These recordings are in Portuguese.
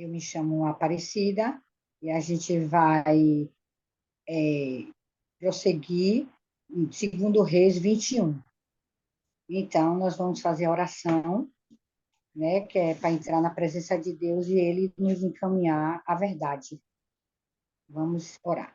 Eu me chamo Aparecida e a gente vai prosseguir em 2 Reis 21. Então, nós vamos fazer a oração, né, que é para entrar na presença de Deus e Ele nos encaminhar à verdade. Vamos orar.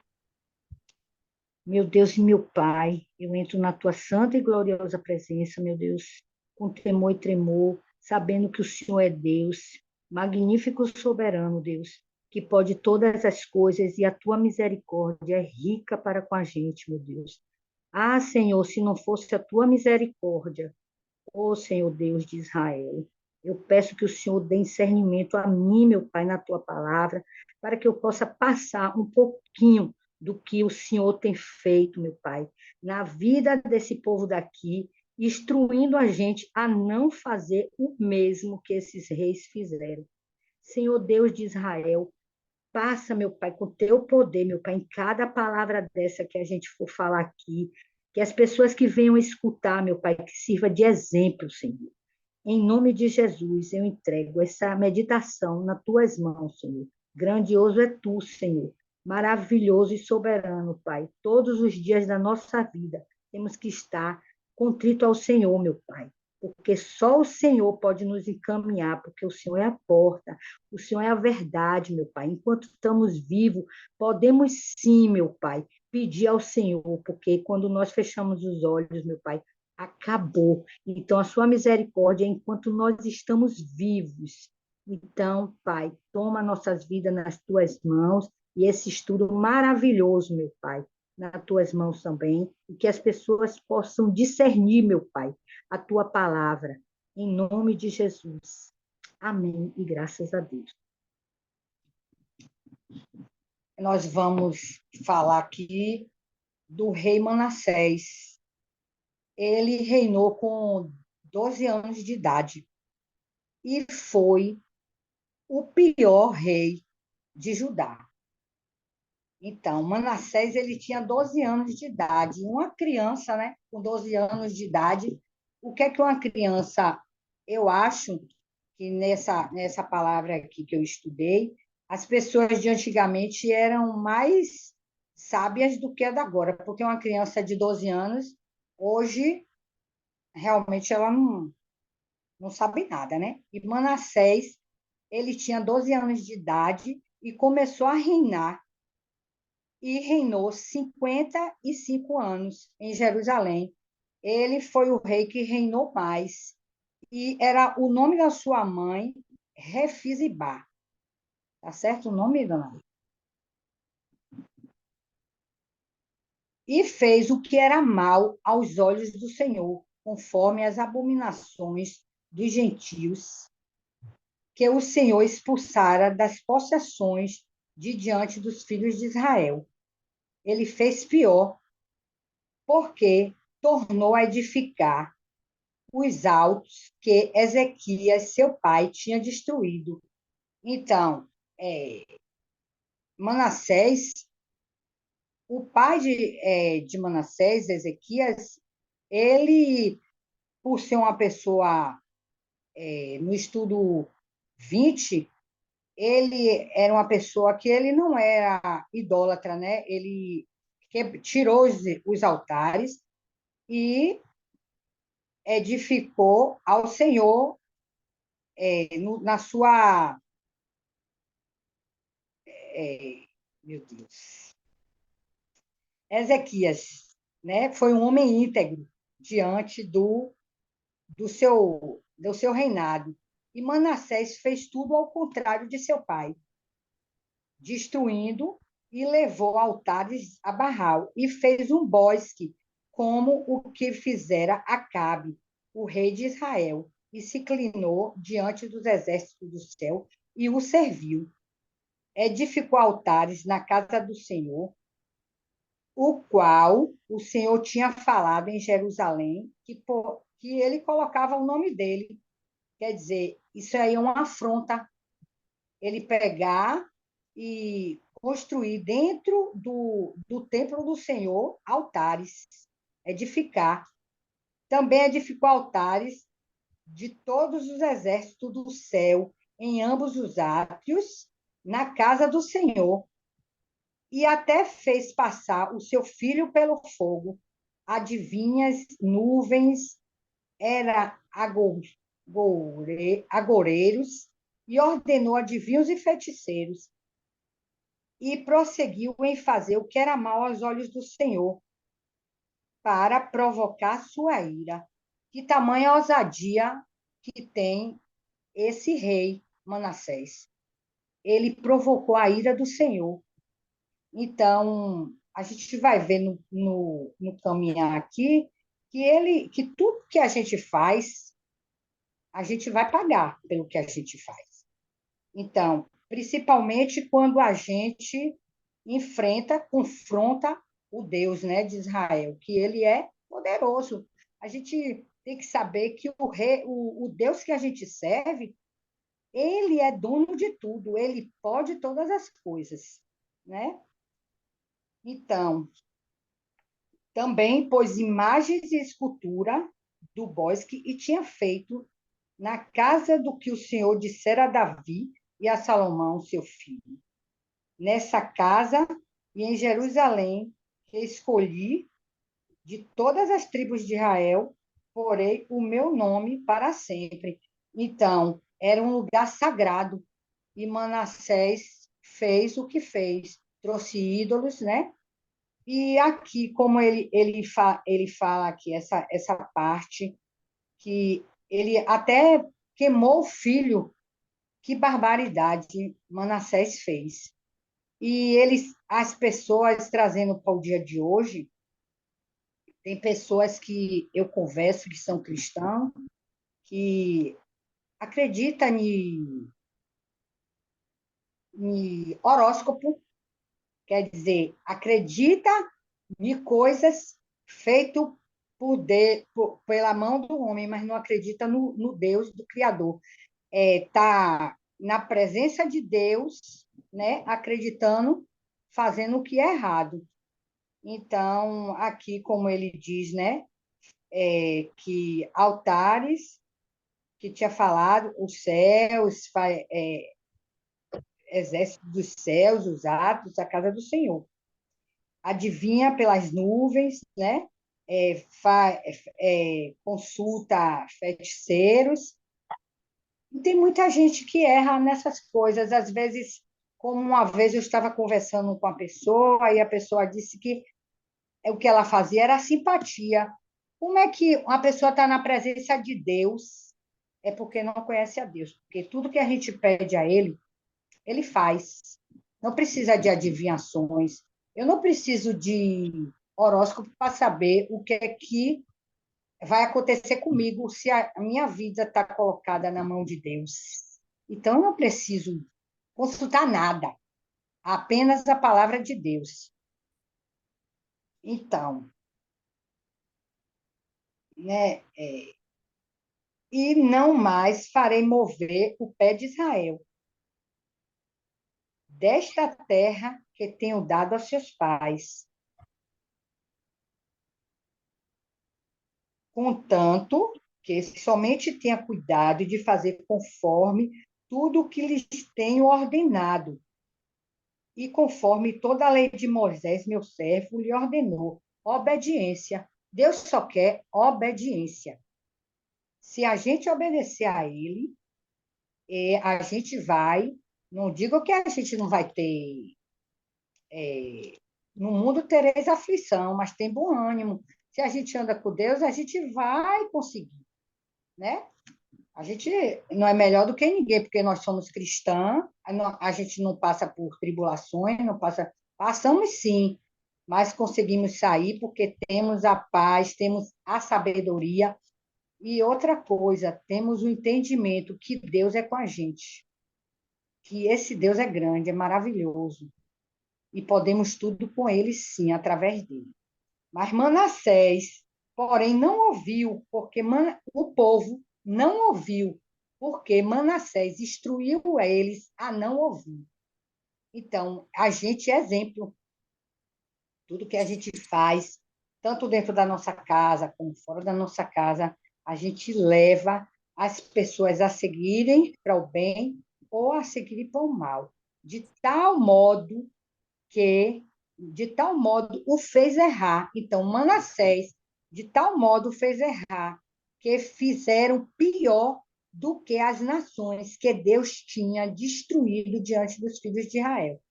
Meu Deus e meu Pai, eu entro na tua santa e gloriosa presença, meu Deus, com temor e tremor, sabendo que o Senhor é Deus, magnífico e soberano, Deus, que pode todas as coisas e a tua misericórdia é rica para com a gente, meu Deus. Ah, Senhor, se não fosse a tua misericórdia, ó Senhor Deus de Israel, eu peço que o Senhor dê discernimento a mim, meu Pai, na tua palavra, para que eu possa passar um pouquinho do que o Senhor tem feito, meu Pai, na vida desse povo daqui, instruindo a gente a não fazer o mesmo que esses reis fizeram. Senhor Deus de Israel, passa, meu Pai, com o teu poder, meu Pai, em cada palavra dessa que a gente for falar aqui, que as pessoas que venham escutar, meu Pai, que sirva de exemplo, Senhor. Em nome de Jesus, eu entrego essa meditação nas tuas mãos, Senhor. Grandioso é tu, Senhor. Maravilhoso e soberano, Pai. Todos os dias da nossa vida temos que estar contrito ao Senhor, meu Pai. Porque só o Senhor pode nos encaminhar, porque o Senhor é a porta, o Senhor é a verdade, meu Pai. Enquanto estamos vivos, podemos sim, meu Pai, pedir ao Senhor, porque quando nós fechamos os olhos, meu Pai, acabou. Então, a sua misericórdia é enquanto nós estamos vivos. Então, Pai, toma nossas vidas nas tuas mãos e esse estudo maravilhoso, meu Pai, nas tuas mãos também, e que as pessoas possam discernir, meu Pai, a tua palavra, em nome de Jesus. Amém e graças a Deus. Nós vamos falar aqui do rei Manassés. Ele reinou com 12 anos de idade e foi o pior rei de Judá. Então, Manassés ele tinha 12 anos de idade. Uma criança, né, com 12 anos de idade, o que é que uma criança, eu acho que nessa palavra aqui que eu estudei, as pessoas de antigamente eram mais sábias do que a da agora, porque uma criança de 12 anos, hoje, realmente ela não sabe nada, né? E Manassés, ele tinha 12 anos de idade e começou a reinar e reinou 55 anos em Jerusalém. Ele foi o rei que reinou mais e era o nome da sua mãe, Refizibá. Tá certo o nome, dona? E fez o que era mal aos olhos do Senhor, conforme as abominações dos gentios que o Senhor expulsara das possessões de diante dos filhos de Israel. Ele fez pior, porque tornou a edificar os altos que Ezequias, seu pai, tinha destruído. Então, Manassés, o pai de Manassés, Ezequias, ele, por ser uma pessoa, no estudo 20, ele era uma pessoa que ele não era idólatra, né? Ele tirou os altares e edificou ao Senhor na sua. Meu Deus. Ezequias, né? Foi um homem íntegro diante do seu reinado. E Manassés fez tudo ao contrário de seu pai, destruindo e levou altares a Baal e fez um bosque, como o que fizera Acabe, o rei de Israel, e se inclinou diante dos exércitos do céu e o serviu. Edificou altares na casa do Senhor, o qual o Senhor tinha falado em Jerusalém, que ele colocava o nome dele. Quer dizer, isso aí é uma afronta. Ele pegar e construir dentro do templo do Senhor altares, edificar. Também edificou altares de todos os exércitos do céu em ambos os átrios, na casa do Senhor, e até fez passar o seu filho pelo fogo. Adivinhas, nuvens, era agoreiros, e ordenou adivinhos e feiticeiros, e prosseguiu em fazer o que era mal aos olhos do Senhor, para provocar sua ira. Que tamanha ousadia que tem esse rei Manassés. Ele provocou a ira do Senhor. Então, a gente vai ver no caminhar aqui que tudo que a gente faz, a gente vai pagar pelo que a gente faz. Então, principalmente quando a gente confronta o Deus, né, de Israel, que ele é poderoso. A gente tem que saber que o Deus que a gente serve, ele é dono de tudo, ele pode todas as coisas, né? Então, também pôs imagens e escultura do bosque e tinha feito na casa do que o Senhor dissera a Davi e a Salomão, seu filho. Nessa casa e em Jerusalém, que escolhi de todas as tribos de Israel, porei o meu nome para sempre. Então, era um lugar sagrado, e Manassés fez o que fez, trouxe ídolos, né? E aqui, como ele fala aqui, essa parte, que ele até queimou o filho, que barbaridade Manassés fez. E as pessoas trazendo para o dia de hoje, tem pessoas que eu converso que são cristãos, que acreditam em horóscopo, quer dizer, acredita em coisas feitas pela mão do homem, mas não acredita no Deus do Criador. Tá na presença de Deus, né, acreditando, fazendo o que é errado. Então, aqui, como ele diz, né, que altares, que tinha falado, os céus, exército dos céus, os atos, a casa do Senhor. Adivinha pelas nuvens, né? Consulta feiticeiros. E tem muita gente que erra nessas coisas. Às vezes, como uma vez eu estava conversando com a pessoa e a pessoa disse que o que ela fazia era simpatia. Como é que uma pessoa está na presença de Deus? É porque não conhece a Deus. Porque tudo que a gente pede a Ele, Ele faz. Não precisa de adivinhações. Eu não preciso de horóscopo para saber o que é que vai acontecer comigo se a minha vida está colocada na mão de Deus. Então, eu não preciso consultar nada, apenas a palavra de Deus. Então, né, e não mais farei mover o pé de Israel desta terra que tenho dado aos seus pais, contanto que somente tenha cuidado de fazer conforme tudo o que lhes tenho ordenado, e conforme toda a lei de Moisés, meu servo, lhe ordenou. Obediência. Deus só quer obediência. Se a gente obedecer a Ele, a gente vai. Não digo que a gente não vai ter. No mundo tereis aflição, mas tem bom ânimo. Se a gente anda com Deus, a gente vai conseguir, né? A gente não é melhor do que ninguém, porque nós somos cristãs, a gente não passa por tribulações, não passa, passamos sim, mas conseguimos sair porque temos a paz, temos a sabedoria e outra coisa, temos o entendimento que Deus é com a gente, que esse Deus é grande, é maravilhoso e podemos tudo com ele sim, através dele. Mas Manassés, porém, não ouviu, porque o povo não ouviu, porque Manassés instruiu eles a não ouvir. Então, a gente é exemplo, tudo que a gente faz, tanto dentro da nossa casa como fora da nossa casa, a gente leva as pessoas a seguirem para o bem ou a seguir para o mal, de tal modo que, de tal modo o fez errar. Então, Manassés, de tal modo o fez errar, que fizeram pior do que as nações que Deus tinha destruído diante dos filhos de Israel.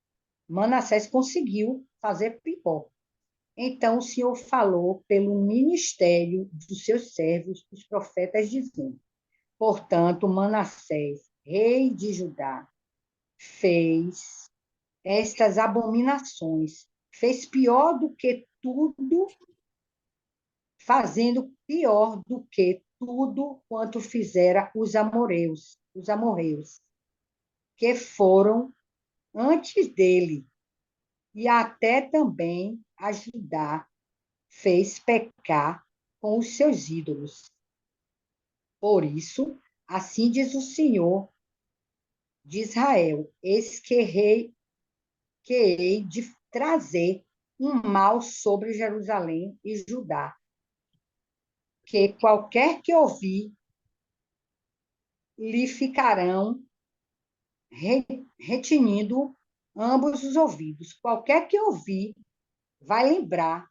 Manassés conseguiu fazer pior. Então o Senhor falou pelo ministério dos seus servos, os profetas, dizendo: portanto, Manassés, rei de Judá, fez estas abominações, fez pior do que tudo, fazendo pior do que tudo quanto fizera os amorreus, que foram antes dele, e até também a Judá fez pecar com os seus ídolos. Por isso, assim diz o Senhor de Israel: eis que hei de trazer um mal sobre Jerusalém e Judá, que qualquer que ouvir lhe ficarão retinindo ambos os ouvidos. Qualquer que ouvir vai lembrar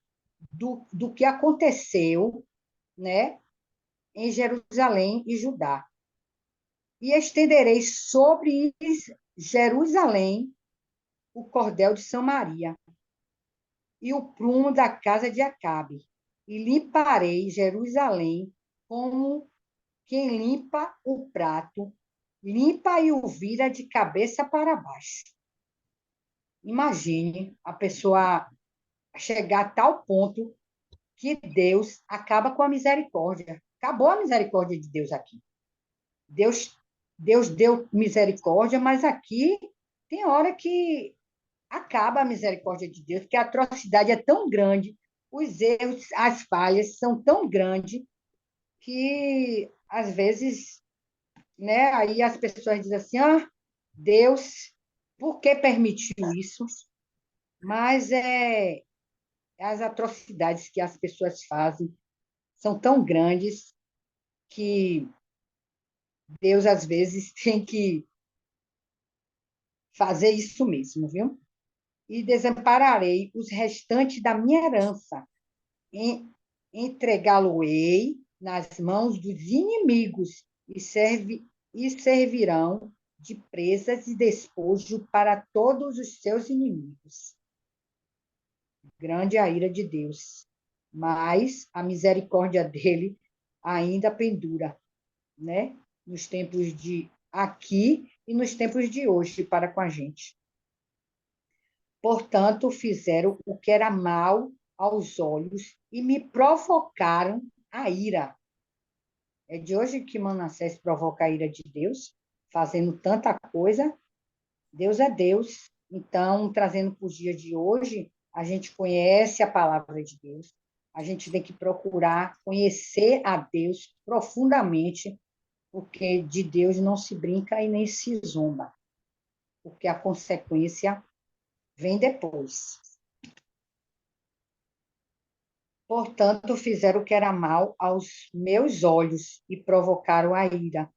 do que aconteceu, né, em Jerusalém e Judá. E estenderei sobre Jerusalém o cordel de Samaria e o prumo da casa de Acabe, e limparei Jerusalém como quem limpa o prato, limpa e o vira de cabeça para baixo. Imagine a pessoa chegar a tal ponto que Deus acaba com a misericórdia. Acabou a misericórdia de Deus aqui. Deus, Deus deu misericórdia, mas aqui tem hora que acaba a misericórdia de Deus, porque a atrocidade é tão grande, os erros, as falhas são tão grandes que, às vezes, né, aí as pessoas dizem assim: ah, Deus, por que permitiu isso? Mas as atrocidades que as pessoas fazem são tão grandes que Deus, às vezes, tem que fazer isso mesmo, viu? E desampararei os restantes da minha herança, entregá-lo-ei nas mãos dos inimigos e servirão de presas e despojo para todos os seus inimigos. Grande a ira de Deus, mas a misericórdia dele ainda pendura, né? Nos tempos de aqui e nos tempos de hoje para com a gente. Portanto, fizeram o que era mal aos olhos e me provocaram a ira. É de hoje que Manassés provoca a ira de Deus, fazendo tanta coisa. Deus é Deus. Então, trazendo para os dias de hoje, a gente conhece a palavra de Deus. A gente tem que procurar conhecer a Deus profundamente, porque de Deus não se brinca e nem se zomba, porque a consequência vem depois. Portanto, fizeram o que era mal aos meus olhos e provocaram a ira,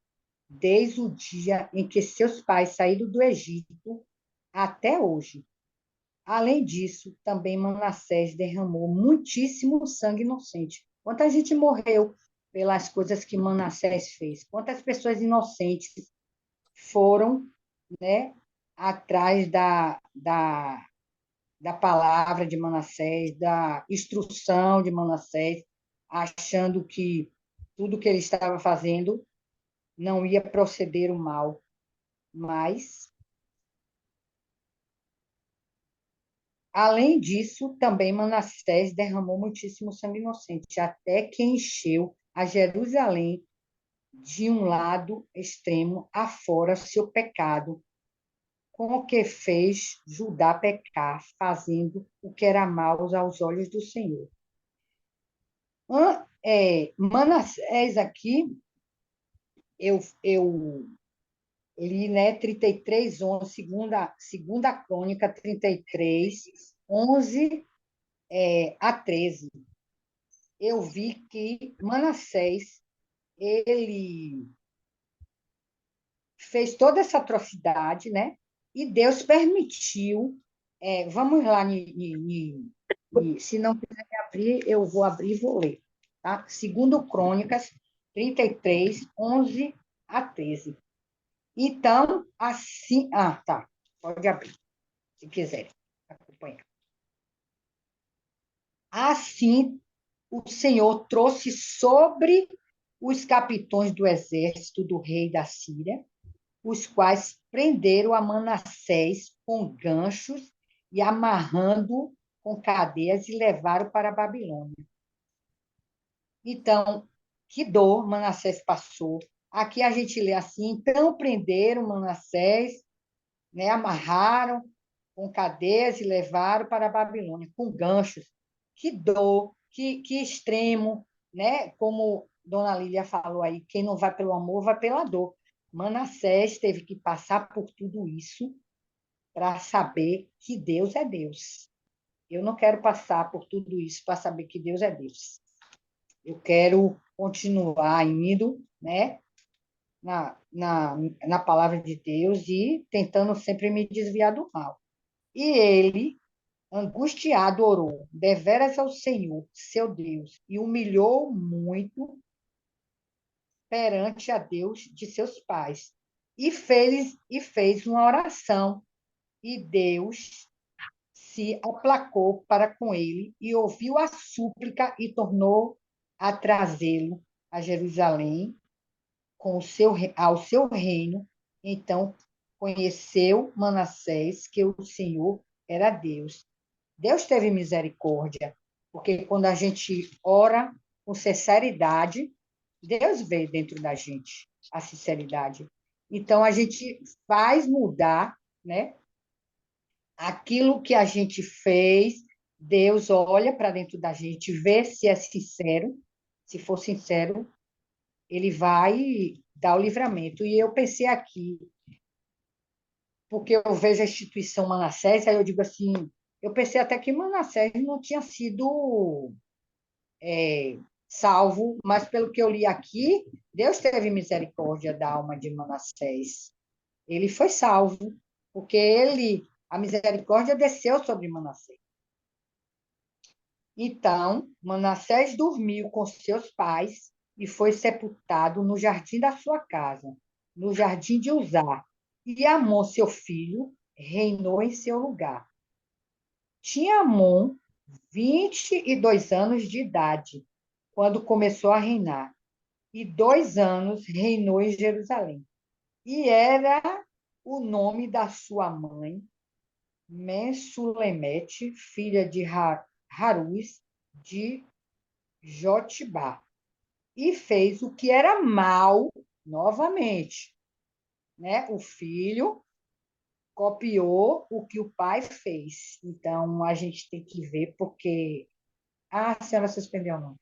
desde o dia em que seus pais saíram do Egito até hoje. Além disso, também Manassés derramou muitíssimo sangue inocente. Quanta gente morreu pelas coisas que Manassés fez? Quantas pessoas inocentes foram, né, atrás da palavra de Manassés, da instrução de Manassés, achando que tudo que ele estava fazendo não ia proceder o mal, mas, além disso, também Manassés derramou muitíssimo sangue inocente, até que encheu a Jerusalém de um lado extremo afora seu pecado, com o que fez Judá pecar, fazendo o que era mal aos olhos do Senhor. Manassés aqui, eu li, né, 33, 11, segunda Crônica 33, 11 a 13. Eu vi que Manassés, ele fez toda essa atrocidade, né? E Deus permitiu. Vamos lá, se não quiser abrir, eu vou abrir e vou ler. Tá? Segundo Crônicas 33, 11 a 13. Então, assim. Ah, tá. Pode abrir, se quiser acompanhar. Assim, o Senhor trouxe sobre os capitães do exército do rei da Síria, os quais prenderam a Manassés com ganchos e amarrando com cadeias e levaram para a Babilônia. Então, que dor Manassés passou. Aqui a gente lê assim: então prenderam Manassés, né, amarraram com cadeias e levaram para a Babilônia, com ganchos. Que dor, que extremo, né? Como Dona Lília falou aí, quem não vai pelo amor, vai pela dor. Manassés teve que passar por tudo isso para saber que Deus é Deus. Eu não quero passar por tudo isso para saber que Deus é Deus. Eu quero continuar indo, né, na palavra de Deus e tentando sempre me desviar do mal. E ele, angustiado, orou deveras ao Senhor, seu Deus, e humilhou muito perante a Deus de seus pais. E fez uma oração, e Deus se aplacou para com ele e ouviu a súplica e tornou a trazê-lo a Jerusalém ao seu reino. Então conheceu Manassés que o Senhor era Deus. Deus teve misericórdia, porque quando a gente ora com sinceridade, Deus vê dentro da gente a sinceridade. Então a gente faz mudar, né? Aquilo que a gente fez, Deus olha para dentro da gente, vê se é sincero. Se for sincero, ele vai dar o livramento. E eu pensei aqui, porque eu vejo a instituição Manassés, aí eu digo assim, eu pensei até que Manassés não tinha sido salvo, mas pelo que eu li aqui, Deus teve misericórdia da alma de Manassés. Ele foi salvo, porque a misericórdia desceu sobre Manassés. Então, Manassés dormiu com seus pais e foi sepultado no jardim da sua casa, no jardim de Uzá. E Amon, seu filho, reinou em seu lugar. Tinha Amon 22 anos de idade quando começou a reinar, e 2 anos reinou em Jerusalém. E era o nome da sua mãe, Mensulemete, filha de Haruz, de Jotibá, e fez o que era mal novamente, né? O filho copiou o que o pai fez. Então, a gente tem que ver, porque. Ah, a senhora suspendeu, não.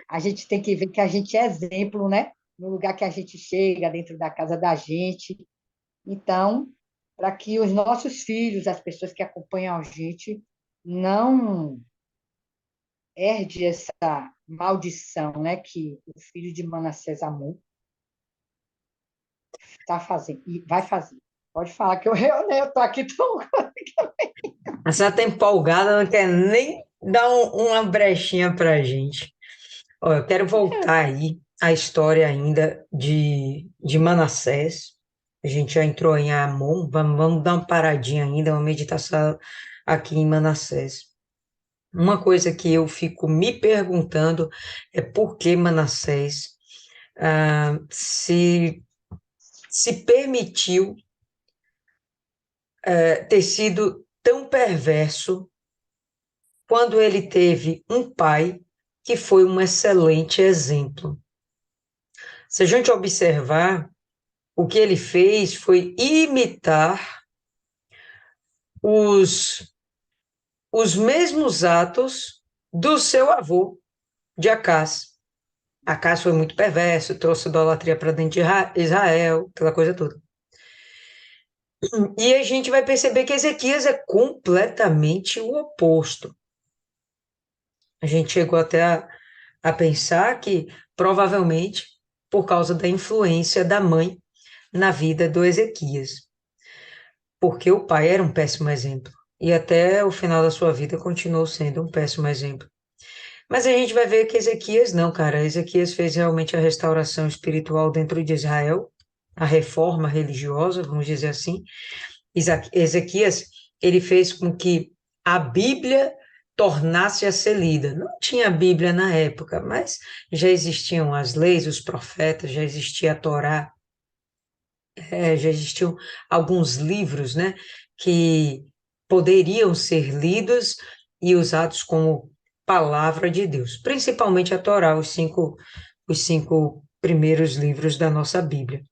A gente tem que ver que a gente é exemplo, né? No lugar que a gente chega, dentro da casa da gente. Então, para que os nossos filhos, as pessoas que acompanham a gente, não herde essa maldição, né? Que o filho de Manassés Amon está fazendo e vai fazer. Pode falar que eu estou aqui tão. A senhora está empolgada, não quer nem dar uma brechinha para a gente. Ó, eu quero voltar aí à história ainda de Manassés. A gente já entrou em Amon, vamos dar uma paradinha ainda, uma meditação aqui em Manassés. Uma coisa que eu fico me perguntando é por que Manassés se permitiu ter sido tão perverso quando ele teve um pai que foi um excelente exemplo. Se a gente observar, o que ele fez foi imitar os, os mesmos atos do seu avô, de Acás. Acás foi muito perverso, trouxe idolatria para dentro de Israel, aquela coisa toda. E a gente vai perceber que Ezequias é completamente o oposto. A gente chegou até a pensar que, provavelmente, por causa da influência da mãe, na vida do Ezequias, porque o pai era um péssimo exemplo. E até o final da sua vida continuou sendo um péssimo exemplo. Mas a gente vai ver que Ezequias não, cara. Ezequias fez realmente a restauração espiritual dentro de Israel, a reforma religiosa, vamos dizer assim. Ezequias, ele fez com que a Bíblia tornasse a ser lida. Não tinha Bíblia na época, mas já existiam as leis, os profetas, já existia a Torá, já existiam alguns livros, né, que poderiam ser lidos e usados como palavra de Deus, principalmente a Torá, os cinco primeiros livros da nossa Bíblia.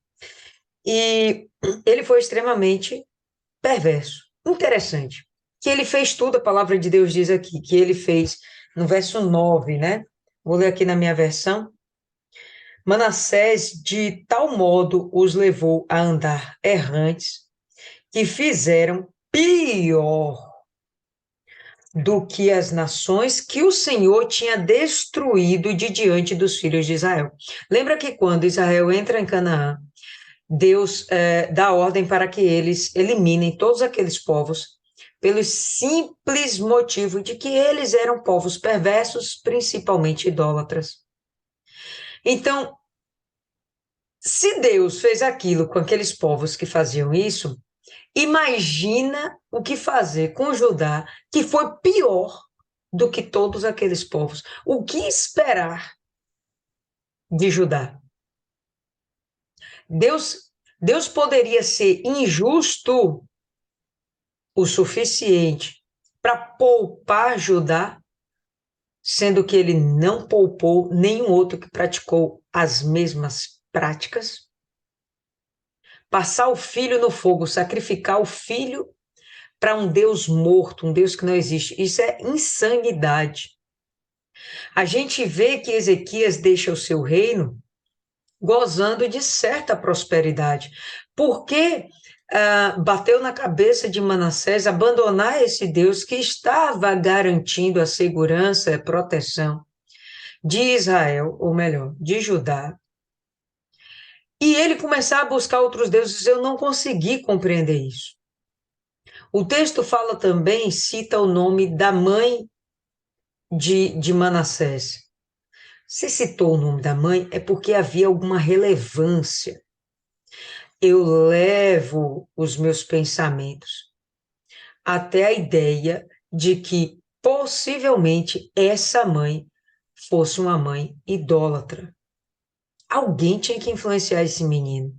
E ele foi extremamente perverso. Interessante. Que ele fez tudo, a palavra de Deus diz aqui, que ele fez no verso 9, né? Vou ler aqui na minha versão. Manassés de tal modo os levou a andar errantes, que fizeram pior do que as nações que o Senhor tinha destruído de diante dos filhos de Israel. Lembra que quando Israel entra em Canaã, Deus dá ordem para que eles eliminem todos aqueles povos, pelo simples motivo de que eles eram povos perversos, principalmente idólatras. Então, se Deus fez aquilo com aqueles povos que faziam isso, imagina o que fazer com Judá, que foi pior do que todos aqueles povos. O que esperar de Judá? Deus poderia ser injusto o suficiente para poupar Judá, sendo que ele não poupou nenhum outro que praticou as mesmas práticas? Passar o filho no fogo, sacrificar o filho para um Deus morto, um Deus que não existe. Isso é insanidade. A gente vê que Ezequias deixa o seu reino gozando de certa prosperidade, porque bateu na cabeça de Manassés abandonar esse Deus que estava garantindo a segurança e a proteção de Israel, ou melhor, de Judá, e ele começar a buscar outros deuses. Eu não consegui compreender isso. O texto fala também, cita o nome da mãe de Manassés. Se citou o nome da mãe, é porque havia alguma relevância. Eu levo os meus pensamentos até a ideia de que possivelmente essa mãe fosse uma mãe idólatra. Alguém tinha que influenciar esse menino.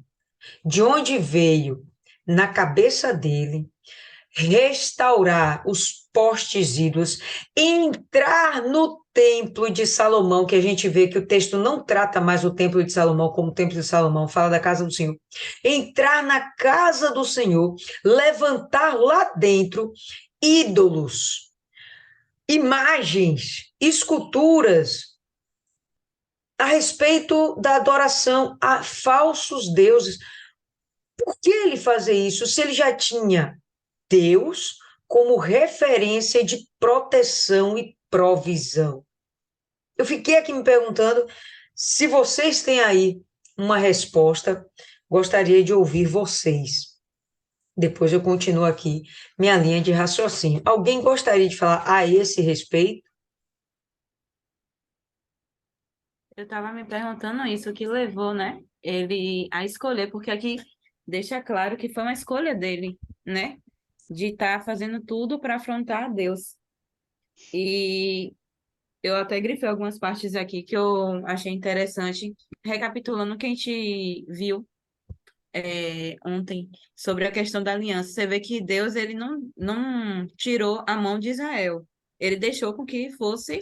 De onde veio na cabeça dele restaurar os postes ídolos, entrar no templo de Salomão, que a gente vê que o texto não trata mais o templo de Salomão como o templo de Salomão, fala da casa do Senhor. Entrar na casa do Senhor, levantar lá dentro ídolos, imagens, esculturas a respeito da adoração a falsos deuses. Por que ele fazer isso se ele já tinha Deus como referência de proteção e provisão? Eu fiquei aqui me perguntando se vocês têm aí uma resposta, gostaria de ouvir vocês. Depois eu continuo aqui minha linha de raciocínio. Alguém gostaria de falar a esse respeito? Eu estava me perguntando isso, o que levou, né, ele a escolher, porque aqui deixa claro que foi uma escolha dele, né, de estar fazendo tudo para afrontar a Deus. E eu até grifei algumas partes aqui que eu achei interessante, recapitulando o que a gente viu ontem sobre a questão da aliança. Você vê que Deus ele não tirou a mão de Israel, ele deixou com que fosse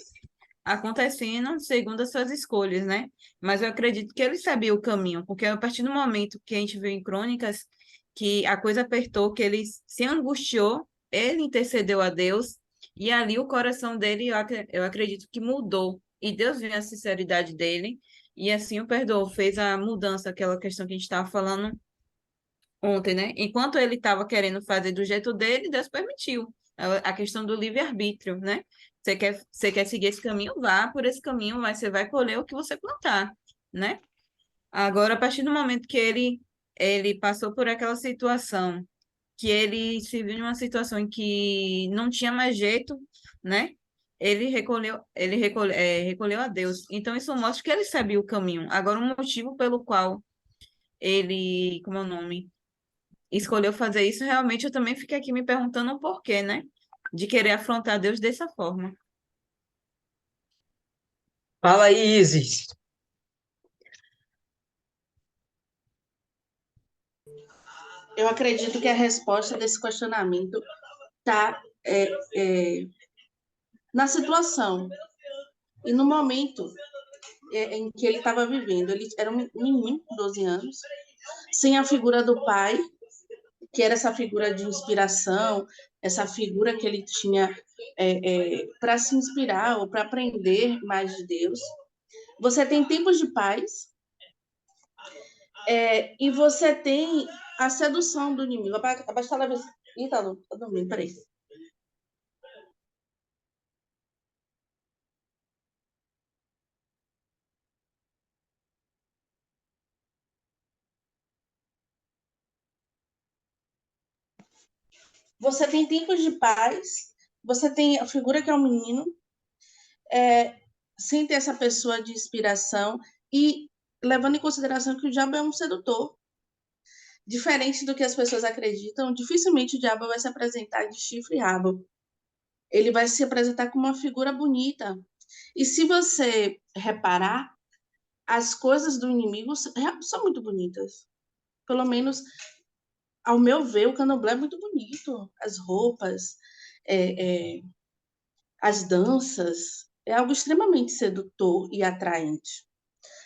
acontecendo segundo as suas escolhas, né? Mas eu acredito que ele sabia o caminho, porque a partir do momento que a gente vê em Crônicas que a coisa apertou, que ele se angustiou, ele intercedeu a Deus, e ali o coração dele, eu acredito que mudou, e Deus viu a sinceridade dele, e assim o perdoou, fez a mudança, aquela questão que a gente estava falando ontem, né? Enquanto ele estava querendo fazer do jeito dele, Deus permitiu. A questão do livre-arbítrio, né? Você quer seguir esse caminho, vá por esse caminho, mas você vai colher o que você plantar, né? Agora, a partir do momento que ele ele passou por aquela situação, que ele se viu em uma situação em que não tinha mais jeito, né? Recolheu a Deus. Então, isso mostra que ele sabia o caminho. Agora, o motivo pelo qual ele, como é o nome, escolheu fazer isso, realmente eu também fiquei aqui me perguntando o porquê, né? De querer afrontar Deus dessa forma. Fala aí, Isis. Eu acredito que a resposta desse questionamento está na situação e no momento em que ele estava vivendo. Ele era um menino, 12 anos, sem a figura do pai, que era essa figura de inspiração, essa figura que ele tinha para se inspirar ou para aprender mais de Deus. Você tem tempos de paz e você tem a sedução do inimigo. Abaixa a luz. Ih, tá dormindo, peraí. Você tem tempos de paz, você tem a figura que é o menino, sem ter essa pessoa de inspiração e levando em consideração que o diabo é um sedutor. Diferente do que as pessoas acreditam, dificilmente o diabo vai se apresentar de chifre e rabo. Ele vai se apresentar como uma figura bonita. E se você reparar, as coisas do inimigo são muito bonitas. Pelo menos, ao meu ver, o candomblé é muito bonito. As roupas, as danças, é algo extremamente sedutor e atraente.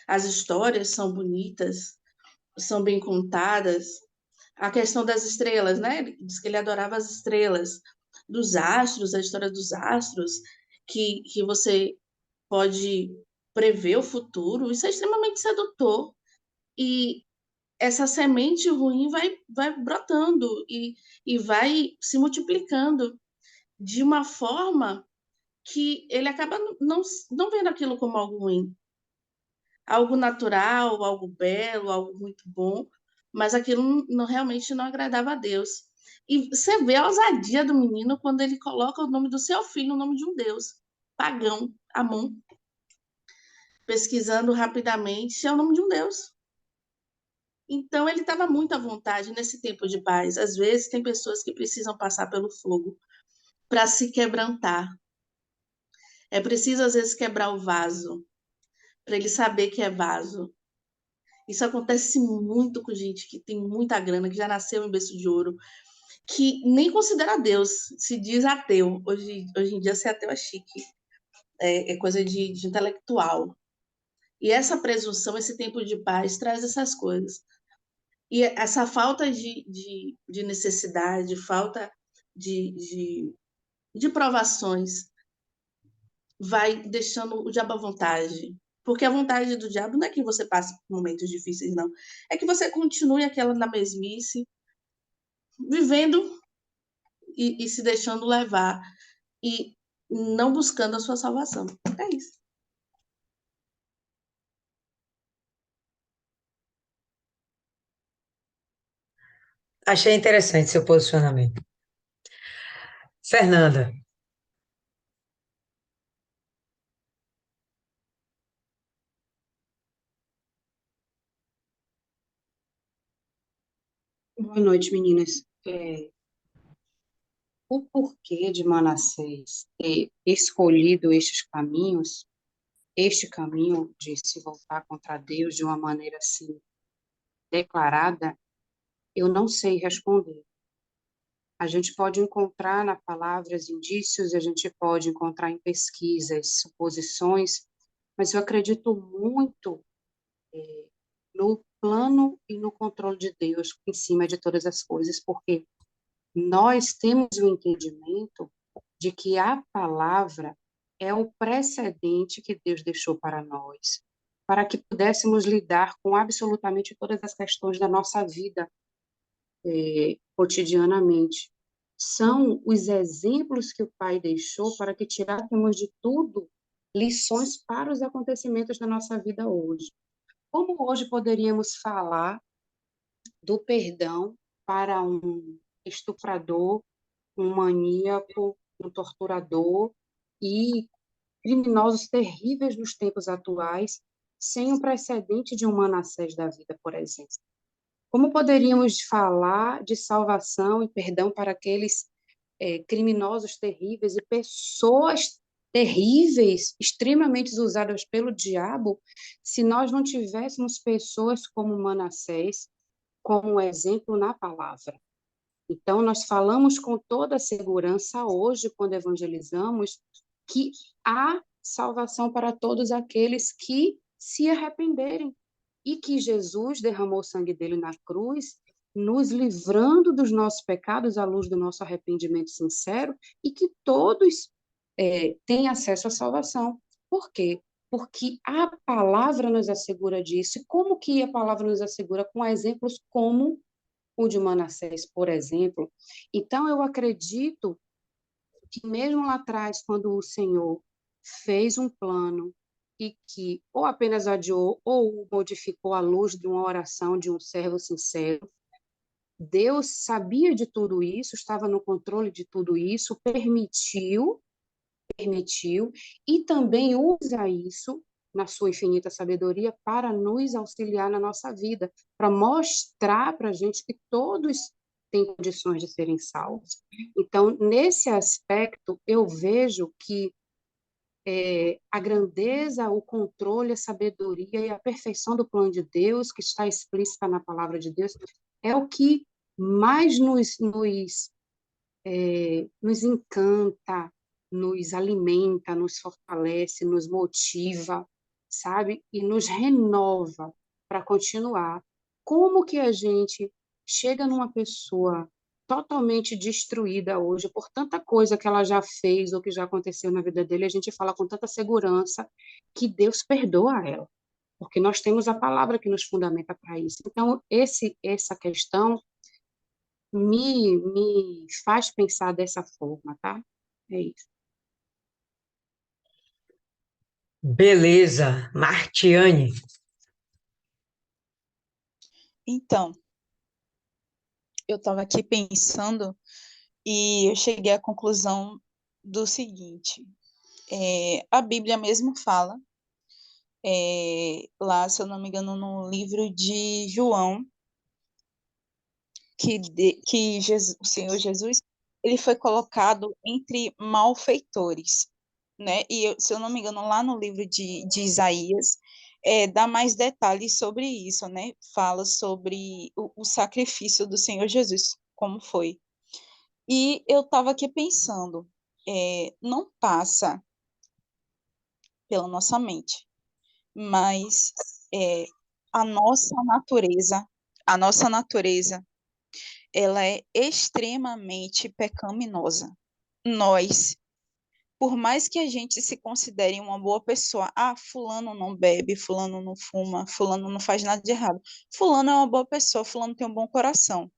As histórias são bonitas, são bem contadas. A questão das estrelas, né? Ele diz que ele adorava as estrelas, dos astros, a história dos astros, que você pode prever o futuro. Isso é extremamente sedutor. E essa semente ruim vai brotando e vai se multiplicando de uma forma que ele acaba não vendo aquilo como algo ruim, algo natural, algo belo, algo muito bom, mas aquilo realmente não agradava a Deus. E você vê a ousadia do menino quando ele coloca o nome do seu filho no nome de um deus pagão, Amon, pesquisando rapidamente, é o nome de um deus. Então ele estava muito à vontade nesse tempo de paz. Às vezes tem pessoas que precisam passar pelo fogo para se quebrantar. É preciso às vezes quebrar o vaso para ele saber que é vaso. Isso acontece muito com gente que tem muita grana, que já nasceu em berço de ouro, que nem considera Deus, se diz ateu. Hoje em dia, ser ateu é chique, é coisa de intelectual. E essa presunção, esse tempo de paz, traz essas coisas. E essa falta de necessidade, falta de provações, vai deixando o diabo à vontade. Porque a vontade do diabo não é que você passe por momentos difíceis, não. É que você continue aquela na mesmice, vivendo e se deixando levar e não buscando a sua salvação. É isso. Achei interessante seu posicionamento. Fernanda, Boa noite, meninas. O porquê de Manassés ter escolhido este caminho de se voltar contra Deus de uma maneira assim declarada, eu não sei responder. A gente pode encontrar na palavra indícios, a gente pode encontrar em pesquisas, suposições, mas eu acredito muito no plano e no controle de Deus em cima de todas as coisas, porque nós temos o entendimento de que a palavra é o precedente que Deus deixou para nós, para que pudéssemos lidar com absolutamente todas as questões da nossa vida cotidianamente. São os exemplos que o Pai deixou para que tirássemos de tudo lições para os acontecimentos da nossa vida hoje. Como hoje poderíamos falar do perdão para um estuprador, um maníaco, um torturador e criminosos terríveis nos tempos atuais, sem um precedente de um Manassés da vida, por exemplo. Como poderíamos falar de salvação e perdão para aqueles criminosos terríveis e pessoas terríveis, extremamente usadas pelo diabo, se nós não tivéssemos pessoas como Manassés como exemplo na palavra? Então, nós falamos com toda a segurança hoje, quando evangelizamos, que há salvação para todos aqueles que se arrependerem e que Jesus derramou o sangue dele na cruz, nos livrando dos nossos pecados à luz do nosso arrependimento sincero e que todos têm acesso à salvação. Por quê? Porque a palavra nos assegura disso. E como que a palavra nos assegura? Com exemplos como o de Manassés, por exemplo. Então, eu acredito que mesmo lá atrás, quando o Senhor fez um plano e que ou apenas adiou ou modificou à luz de uma oração de um servo sincero, Deus sabia de tudo isso, estava no controle de tudo isso, permitiu e também usa isso na sua infinita sabedoria para nos auxiliar na nossa vida, para mostrar para a gente que todos têm condições de serem salvos. Então, nesse aspecto, eu vejo que a grandeza, o controle, a sabedoria e a perfeição do plano de Deus, que está explícita na palavra de Deus, é o que mais nos encanta, nos alimenta, nos fortalece, nos motiva, sabe? E nos renova para continuar. Como que a gente chega numa pessoa totalmente destruída hoje por tanta coisa que ela já fez ou que já aconteceu na vida dele, a gente fala com tanta segurança que Deus perdoa ela, porque nós temos a palavra que nos fundamenta para isso. Então, essa questão me faz pensar dessa forma, tá? É isso. Beleza, Martiane. Então, eu estava aqui pensando e eu cheguei à conclusão do seguinte: a Bíblia mesmo fala, lá, se eu não me engano, no livro de João, que o Senhor Jesus ele foi colocado entre malfeitores, né? E se eu não me engano, lá no livro de Isaías, dá mais detalhes sobre isso, né? Fala sobre o sacrifício do Senhor Jesus, como foi. E eu estava aqui pensando, não passa pela nossa mente, mas a nossa natureza, a nossa natureza, ela é extremamente pecaminosa. Nós, por mais que a gente se considere uma boa pessoa, fulano não bebe, fulano não fuma, fulano não faz nada de errado, fulano é uma boa pessoa, fulano tem um bom coração.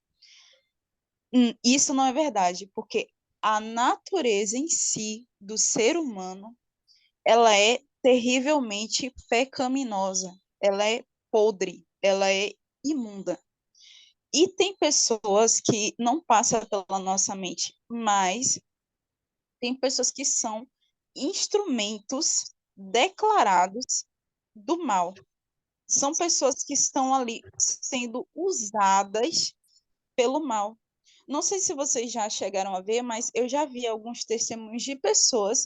Isso não é verdade, porque a natureza em si do ser humano, ela é terrivelmente pecaminosa, ela é podre, ela é imunda. E tem pessoas que não passam pela nossa mente, mas tem pessoas que são instrumentos declarados do mal. São pessoas que estão ali sendo usadas pelo mal. Não sei se vocês já chegaram a ver, mas eu já vi alguns testemunhos de pessoas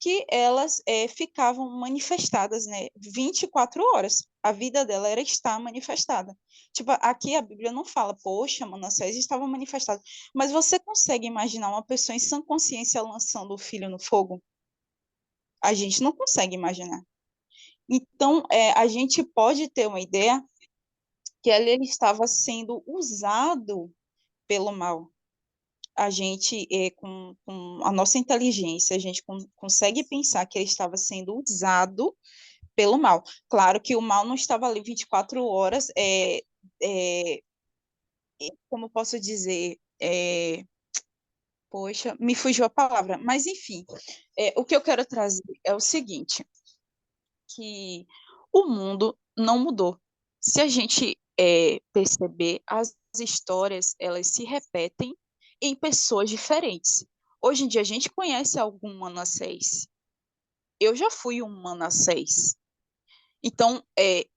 que elas ficavam manifestadas, né, 24 horas. A vida dela era estar manifestada. Tipo, aqui a Bíblia não fala, poxa, Manassés estava manifestado. Mas você consegue imaginar uma pessoa em sã consciência lançando o filho no fogo? A gente não consegue imaginar. Então, a gente pode ter uma ideia que ele estava sendo usado pelo mal. A gente, com a nossa inteligência, a gente consegue pensar que ele estava sendo usado pelo mal. Claro que o mal não estava ali 24 horas, como posso dizer, poxa, me fugiu a palavra, mas enfim, o que eu quero trazer é o seguinte, que o mundo não mudou. Se a gente perceber, as histórias, elas se repetem em pessoas diferentes. Hoje em dia, a gente conhece algum Manassés. Eu já fui um Manassés. Então,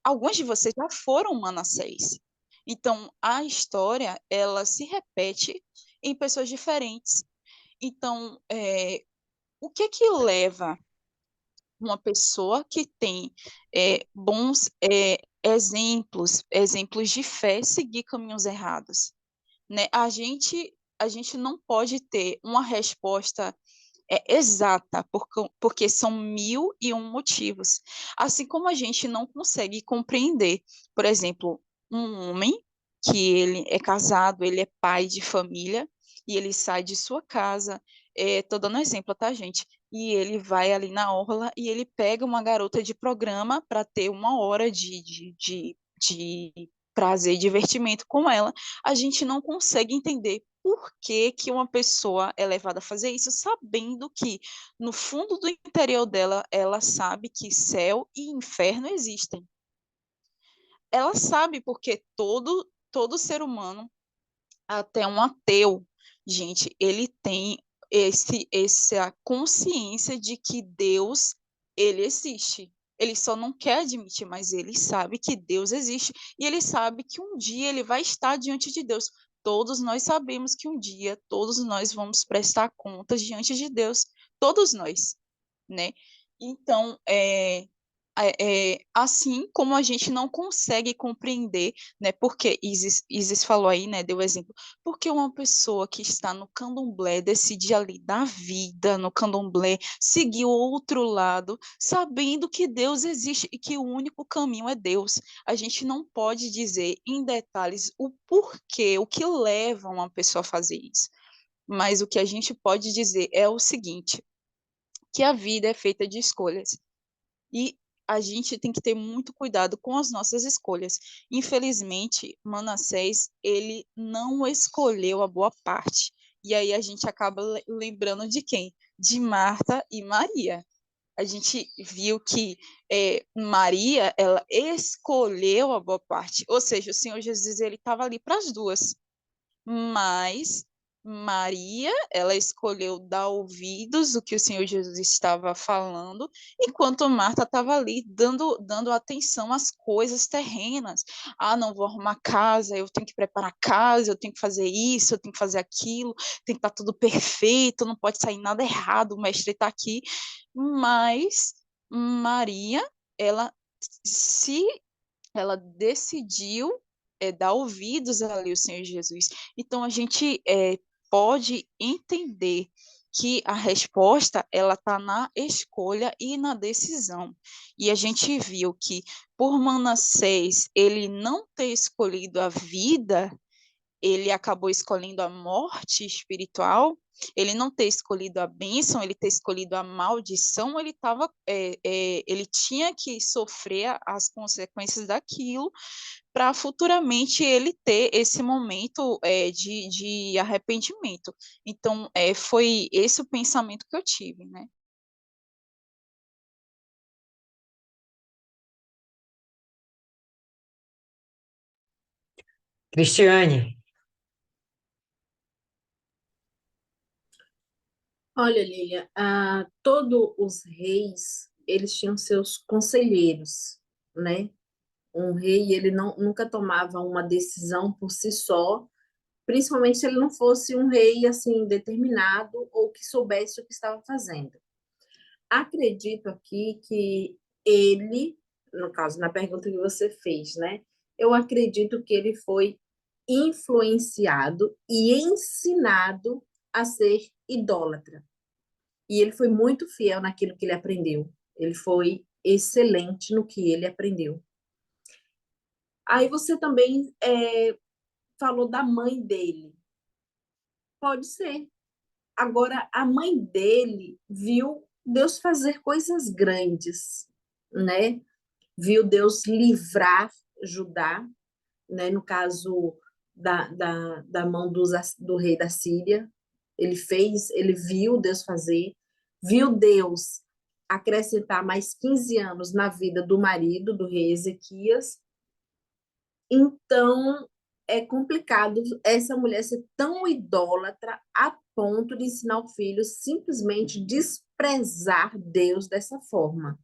alguns de vocês já foram Manassés. Então, a história, ela se repete em pessoas diferentes. Então, o que que leva uma pessoa que tem bons exemplos de fé, seguir caminhos errados, né? A gente não pode ter uma resposta exata, porque são 1001 motivos. Assim como a gente não consegue compreender, por exemplo, um homem que ele é casado, ele é pai de família, e ele sai de sua casa, estou dando exemplo, tá, gente? E ele vai ali na orla e ele pega uma garota de programa para ter uma hora de prazer e divertimento com ela. A gente não consegue entender por que que uma pessoa é levada a fazer isso, sabendo que no fundo do interior dela, ela sabe que céu e inferno existem. Ela sabe porque todo ser humano, até um ateu, gente, ele tem essa consciência de que Deus, ele existe. Ele só não quer admitir, mas ele sabe que Deus existe e ele sabe que um dia ele vai estar diante de Deus. Todos nós sabemos que um dia todos nós vamos prestar contas diante de Deus, todos nós, né? Então, assim como a gente não consegue compreender, né, porque Isis falou aí, né, deu exemplo, porque uma pessoa que está no candomblé decide ali dar vida no candomblé, seguir o outro lado, sabendo que Deus existe e que o único caminho é Deus. A gente não pode dizer em detalhes o porquê, o que leva uma pessoa a fazer isso. Mas o que a gente pode dizer é o seguinte, que a vida é feita de escolhas. E a gente tem que ter muito cuidado com as nossas escolhas. Infelizmente, Manassés, ele não escolheu a boa parte. E aí a gente acaba lembrando de quem? De Marta e Maria. A gente viu que Maria, ela escolheu a boa parte. Ou seja, o Senhor Jesus, ele estava ali para as duas. Mas Maria, ela escolheu dar ouvidos ao que o Senhor Jesus estava falando, enquanto Marta estava ali dando atenção às coisas terrenas. Ah, não vou arrumar casa, eu tenho que preparar casa, eu tenho que fazer isso, eu tenho que fazer aquilo, tem que estar tudo perfeito, não pode sair nada errado, o mestre está aqui. Mas Maria, ela se ela decidiu dar ouvidos ali ao Senhor Jesus. Então, a gente pode entender que a resposta ela está na escolha e na decisão. E a gente viu que, por Manassés ele não ter escolhido a vida, ele acabou escolhendo a morte espiritual, ele não ter escolhido a bênção, ele ter escolhido a maldição, ele tinha que sofrer as consequências daquilo para futuramente ele ter esse momento de arrependimento. Então, foi esse o pensamento que eu tive, né? Cristiane, Olha, Lília, todos os reis, eles tinham seus conselheiros, né? Um rei, ele nunca tomava uma decisão por si só, principalmente se ele não fosse um rei, assim, determinado ou que soubesse o que estava fazendo. Acredito aqui que ele, no caso, na pergunta que você fez, né? Eu acredito que ele foi influenciado e ensinado a ser idólatra. E ele foi muito fiel naquilo que ele aprendeu. Ele foi excelente no que ele aprendeu. Aí você também falou da mãe dele. Pode ser. Agora, a mãe dele viu Deus fazer coisas grandes, né? Viu Deus livrar Judá, né? No caso da mão do rei da Síria. Ele viu Deus fazer, viu Deus acrescentar mais 15 anos na vida do marido, do rei Ezequias, Então, é complicado essa mulher ser tão idólatra a ponto de ensinar o filho simplesmente desprezar Deus dessa forma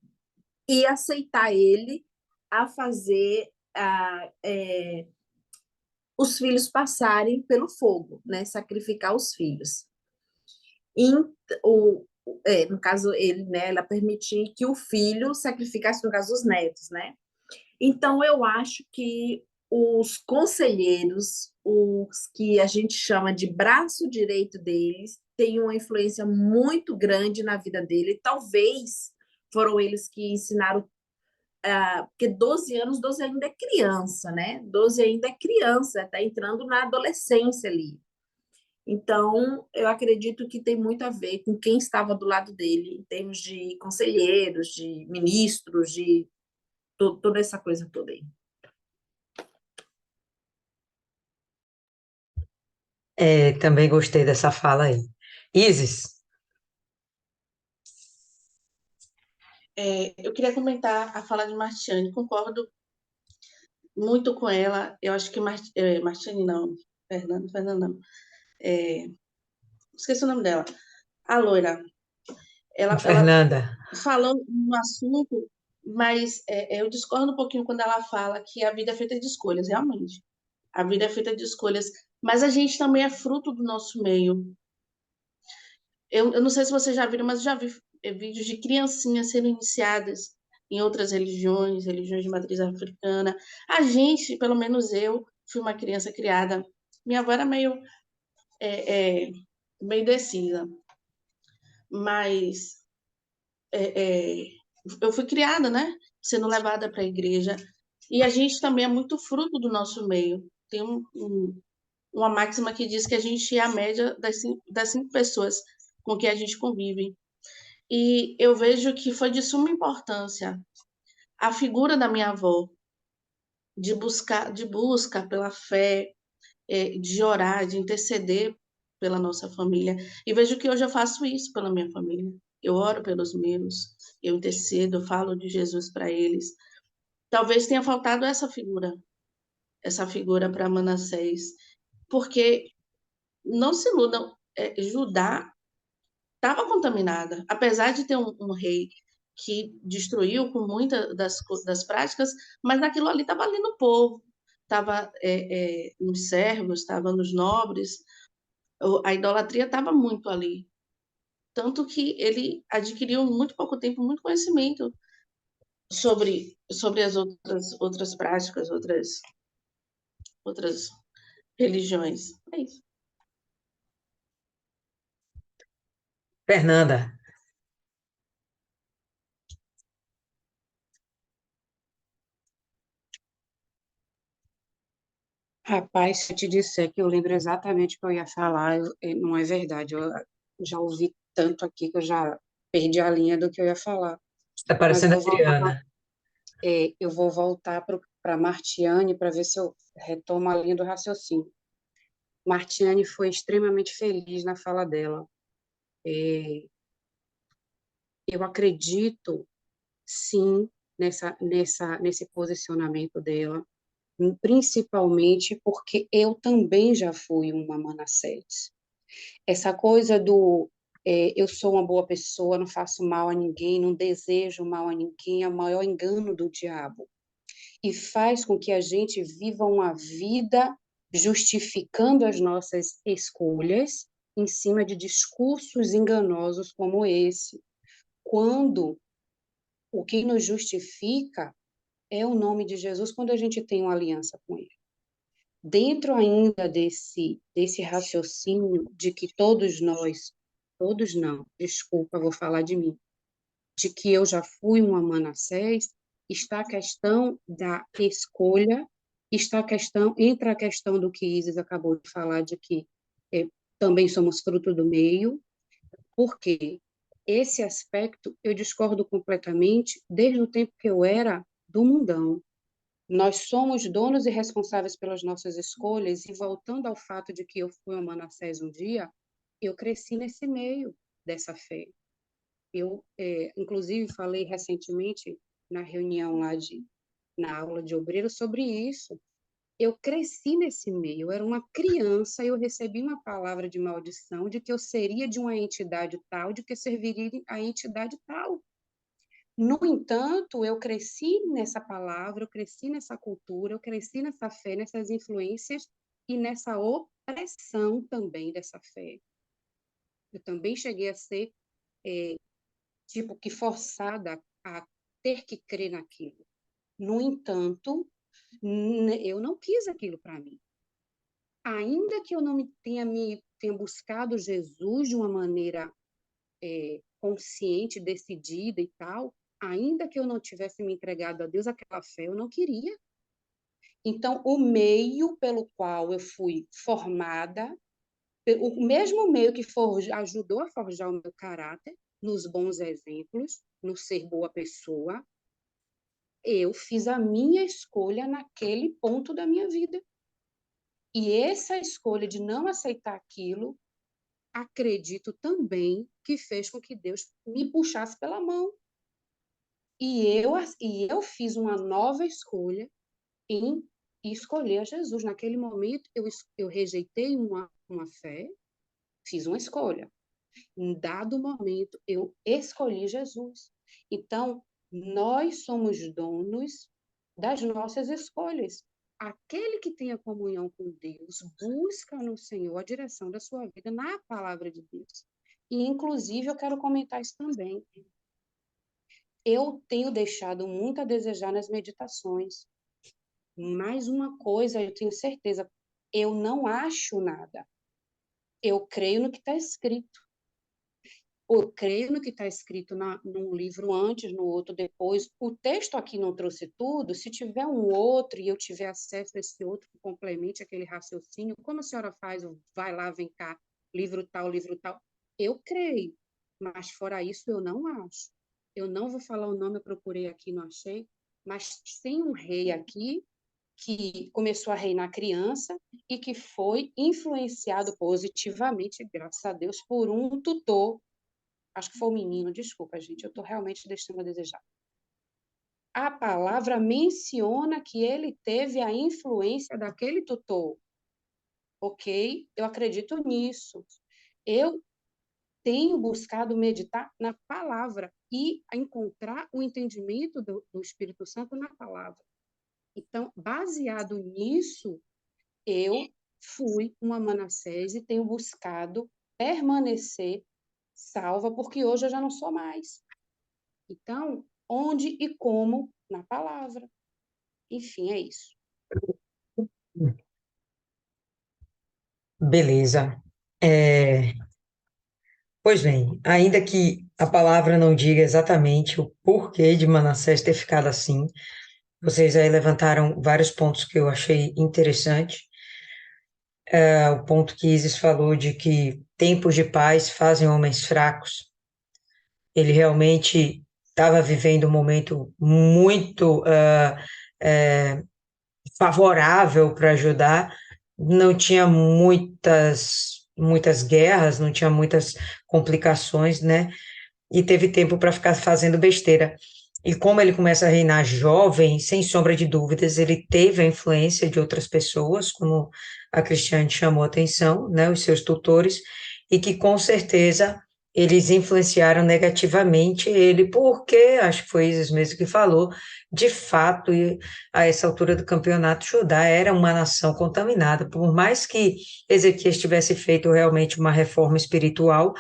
e aceitar ele a fazer os filhos passarem pelo fogo, né? Sacrificar os filhos. E, no caso, ele, né, ela permitir que o filho sacrificasse, no caso, os netos, né? Então, eu acho que os conselheiros, os que a gente chama de braço direito deles, têm uma influência muito grande na vida dele. Talvez foram eles que ensinaram, porque 12 anos, 12 ainda é criança, né? 12 ainda é criança, está entrando na adolescência ali. Então, eu acredito que tem muito a ver com quem estava do lado dele, em termos de conselheiros, de ministros, de toda essa coisa toda aí. Também gostei dessa fala aí. Isis, Eu queria comentar a fala de Martiane, concordo muito com ela. Eu acho que Martiane não, Fernanda não. Esqueci o nome dela. A loira. Ela Fernanda, falando no assunto, mas eu discordo um pouquinho quando ela fala que a vida é feita de escolhas, realmente. A vida é feita de escolhas, mas a gente também é fruto do nosso meio. Eu não sei se vocês já viram, mas eu já vi vídeos de criancinhas sendo iniciadas em outras religiões, religiões de matriz africana. A gente, pelo menos eu, fui uma criança criada. Minha avó era meio indecisa, mas eu fui criada, né? Sendo levada para a igreja. E a gente também é muito fruto do nosso meio. Tem uma máxima que diz que a gente é a média das cinco pessoas com que a gente convive. E eu vejo que foi de suma importância a figura da minha avó, de busca pela fé, de orar, de interceder pela nossa família. E vejo que hoje eu faço isso pela minha família. Eu oro pelos meus, eu intercedo, eu falo de Jesus para eles. Talvez tenha faltado essa figura para Manassés, porque não se iludam, Judá estava contaminada, apesar de ter um rei que destruiu com muitas das práticas, mas aquilo ali estava ali no povo, estava nos servos, estava nos nobres, a idolatria estava muito ali. Tanto que ele adquiriu em muito pouco tempo muito conhecimento sobre as outras práticas, outras religiões. É isso. Fernanda, Rapaz, se eu te disser que eu lembro exatamente o que eu ia falar, não é verdade. Eu já ouvi tanto aqui que eu já perdi a linha do que eu ia falar. está Mas parecendo a Adriana. eu vou voltar para Martiane para ver se eu retomo a linha do raciocínio. Martiane foi extremamente feliz na fala dela. Eu acredito, sim, nesse posicionamento dela, principalmente porque eu também já fui uma Manassés. Essa coisa do eu sou uma boa pessoa, não faço mal a ninguém, não desejo mal a ninguém, é o maior engano do diabo. E faz com que a gente viva uma vida justificando as nossas escolhas em cima de discursos enganosos como esse, quando o que nos justifica é o nome de Jesus quando a gente tem uma aliança com ele. Dentro ainda desse raciocínio de que todos nós, todos não, desculpa, vou falar de mim, de que eu já fui uma Manassés, está a questão da escolha, entra a questão do que Isis acabou de falar, de que também somos fruto do meio, porque esse aspecto eu discordo completamente desde o tempo que eu era do mundão. Nós somos donos e responsáveis pelas nossas escolhas, e voltando ao fato de que eu fui uma Manassés um dia, eu cresci nesse meio dessa fé. Eu, inclusive, falei recentemente na reunião lá na aula de obreiro sobre isso. eu cresci nesse meio, eu era uma criança, eu recebi uma palavra de maldição de que eu seria de uma entidade tal, de que eu serviria a entidade tal. No entanto, eu cresci nessa palavra, eu cresci nessa cultura, eu cresci nessa fé, nessas influências e nessa opressão também dessa fé. Eu também cheguei a ser, tipo, que forçada a ter que crer naquilo. No entanto, eu não quis aquilo para mim. Ainda que eu não tenha buscado Jesus de uma maneira consciente, decidida e tal, ainda que eu não tivesse me entregado a Deus aquela fé, eu não queria. Então, o meio pelo qual eu fui formada, o mesmo meio que ajudou a forjar o meu caráter, nos bons exemplos, no ser boa pessoa, eu fiz a minha escolha naquele ponto da minha vida. E essa escolha de não aceitar aquilo, acredito também que fez com que Deus me puxasse pela mão. E eu fiz uma nova escolha em escolher a Jesus. Naquele momento, eu rejeitei uma fé, fiz uma escolha. Em dado momento, eu escolhi Jesus. Então, nós somos donos das nossas escolhas. Aquele que tem a comunhão com Deus busca no Senhor a direção da sua vida na palavra de Deus. E, inclusive, eu quero comentar isso também. Eu tenho deixado muito a desejar nas meditações. Mais uma coisa, eu tenho certeza, eu não acho nada. Eu creio no que está escrito. Eu creio no que está escrito num livro antes, no outro depois. O texto aqui não trouxe tudo. Se tiver um outro e eu tiver acesso a esse outro que complemente aquele raciocínio, como a senhora faz? Vai lá, vem cá, livro tal, livro tal. Eu creio, mas fora isso eu não acho. Eu não vou falar o nome, eu procurei aqui, não achei, mas tem um rei aqui que começou a reinar criança e que foi influenciado positivamente, graças a Deus, por um tutor. Acho que foi o menino, desculpa, gente, eu estou realmente deixando a desejar. A palavra menciona que ele teve a influência daquele tutor. Ok? Eu acredito nisso. Eu tenho buscado meditar na palavra e encontrar o entendimento do Espírito Santo na palavra. Então, baseado nisso, eu fui uma Manassés e tenho buscado permanecer salva, porque hoje eu já não sou mais. Então, onde e como? Na palavra. Enfim, é isso. Beleza. Pois bem, ainda que a palavra não diga exatamente o porquê de Manassés ter ficado assim, vocês aí levantaram vários pontos que eu achei interessante. O ponto que Isis falou de que tempos de paz fazem homens fracos. Ele realmente estava vivendo um momento muito favorável para ajudar, não tinha muitas guerras, não tinha muitas complicações, né? E teve tempo para ficar fazendo besteira. E como ele começa a reinar jovem, sem sombra de dúvidas, ele teve a influência de outras pessoas, como a Cristiane chamou a atenção, né, os seus tutores, e que com certeza eles influenciaram negativamente ele, porque, acho que foi Isis mesmo que falou, de fato, a essa altura do campeonato, Judá era uma nação contaminada. Por mais que Ezequias tivesse feito realmente uma reforma espiritual,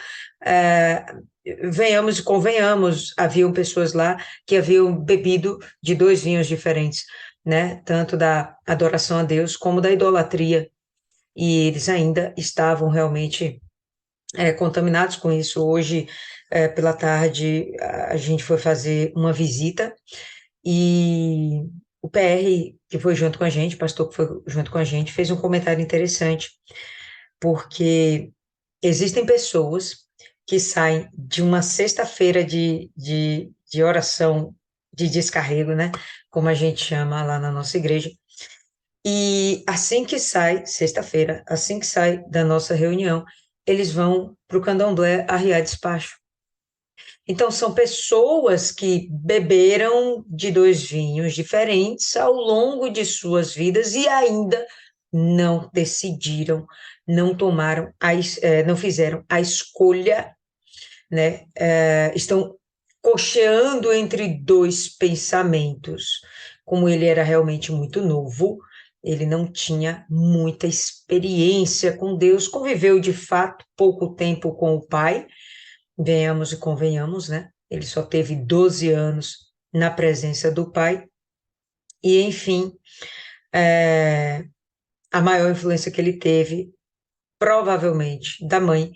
venhamos e convenhamos, haviam pessoas lá que haviam bebido de dois vinhos diferentes, né? Tanto da adoração a Deus como da idolatria. E eles ainda estavam realmente contaminados com isso. Hoje, pela tarde, a gente foi fazer uma visita e o PR que foi junto com a gente, o pastor que foi junto com a gente, fez um comentário interessante, porque existem pessoas que saem de uma sexta-feira de oração, de descarrego, né? Como a gente chama lá na nossa igreja. E assim que sai, sexta-feira, assim que sai da nossa reunião, eles vão para o candomblé arriar despacho. Então, são pessoas que beberam de 2 vinhos diferentes ao longo de suas vidas e ainda não decidiram, não tomaram, não fizeram a escolha, né? Estão cocheando entre 2 pensamentos. Como ele era realmente muito novo, ele não tinha muita experiência com Deus, conviveu de fato pouco tempo com o pai, venhamos e convenhamos, né? Ele só teve 12 anos na presença do pai, e enfim, a maior influência que ele teve, provavelmente, da mãe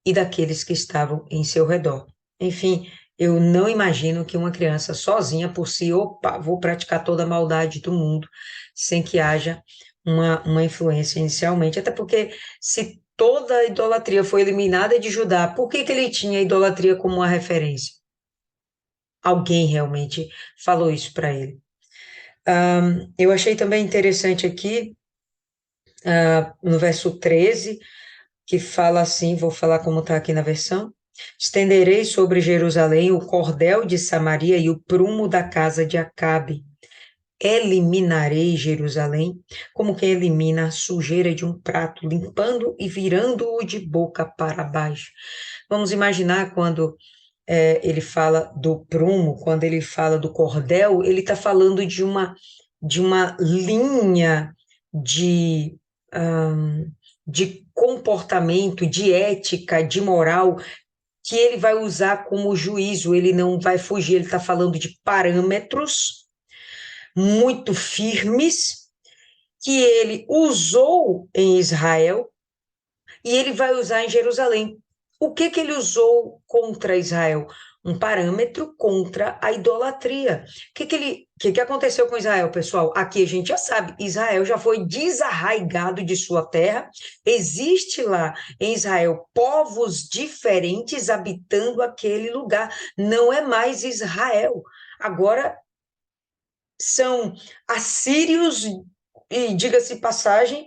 e daqueles que estavam em seu redor. Enfim, eu não imagino que uma criança sozinha por si, opa, vou praticar toda a maldade do mundo, sem que haja uma influência inicialmente, até porque se toda a idolatria foi eliminada de Judá, por que ele tinha a idolatria como uma referência? Alguém realmente falou isso para ele. Eu achei também interessante aqui, no verso 13, que fala assim, vou falar como está aqui na versão: estenderei sobre Jerusalém o cordel de Samaria e o prumo da casa de Acabe. Eliminarei Jerusalém como quem elimina a sujeira de um prato, limpando e virando-o de boca para baixo. Vamos imaginar quando ele fala do prumo, quando ele fala do cordel, ele está falando de uma linha de comportamento, de ética, de moral, que ele vai usar como juízo, ele não vai fugir, ele está falando de parâmetros muito firmes que ele usou em Israel e ele vai usar em Jerusalém. O que ele usou contra Israel? Um parâmetro contra a idolatria. O que aconteceu com Israel, pessoal? Aqui a gente já sabe, Israel já foi desarraigado de sua terra, existe lá em Israel povos diferentes habitando aquele lugar, não é mais Israel. Agora são assírios, e diga-se passagem,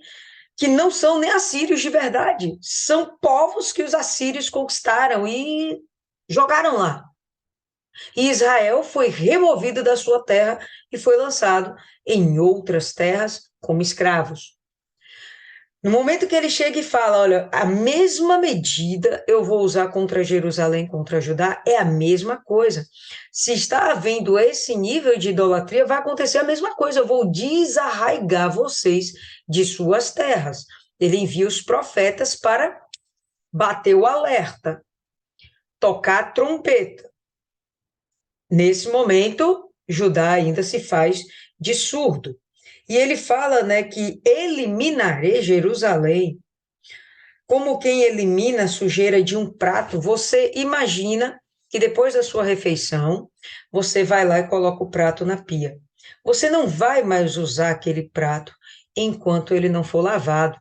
que não são nem assírios de verdade, são povos que os assírios conquistaram e jogaram lá. E Israel foi removido da sua terra e foi lançado em outras terras como escravos. No momento que ele chega e fala, olha, a mesma medida eu vou usar contra Jerusalém, contra Judá, é a mesma coisa. Se está havendo esse nível de idolatria, vai acontecer a mesma coisa, eu vou desarraigar vocês de suas terras. Ele envia os profetas para bater o alerta, tocar a trompeta. Nesse momento, Judá ainda se faz de surdo. E ele fala, né, que eliminarei Jerusalém como quem elimina a sujeira de um prato. Você imagina que depois da sua refeição, você vai lá e coloca o prato na pia. Você não vai mais usar aquele prato enquanto ele não for lavado,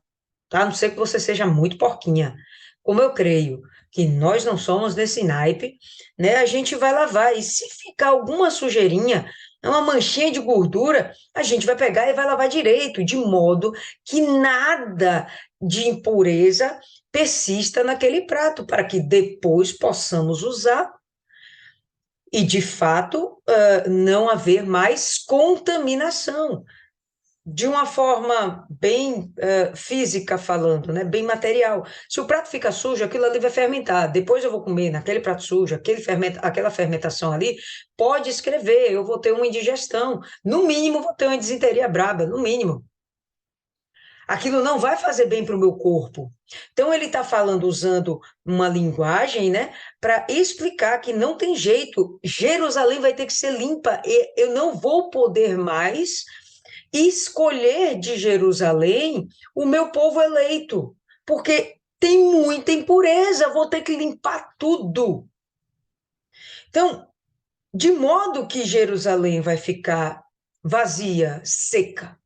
tá? A não ser que você seja muito porquinha. Como eu creio que nós não somos desse naipe, né? A gente vai lavar, e se ficar alguma sujeirinha, uma manchinha de gordura, a gente vai pegar e vai lavar direito, de modo que nada de impureza persista naquele prato, para que depois possamos usar e, de fato, não haver mais contaminação. De uma forma bem física falando, né? Bem material. Se o prato fica sujo, aquilo ali vai fermentar. Depois eu vou comer naquele prato sujo, aquela fermentação ali, pode escrever, eu vou ter uma indigestão. No mínimo, vou ter uma disenteria braba, no mínimo. Aquilo não vai fazer bem para o meu corpo. Então, ele está falando, usando uma linguagem, né, para explicar que não tem jeito, Jerusalém vai ter que ser limpa, e eu não vou poder mais escolher de Jerusalém o meu povo eleito, porque tem muita impureza, vou ter que limpar tudo. Então, de modo que Jerusalém vai ficar vazia, seca.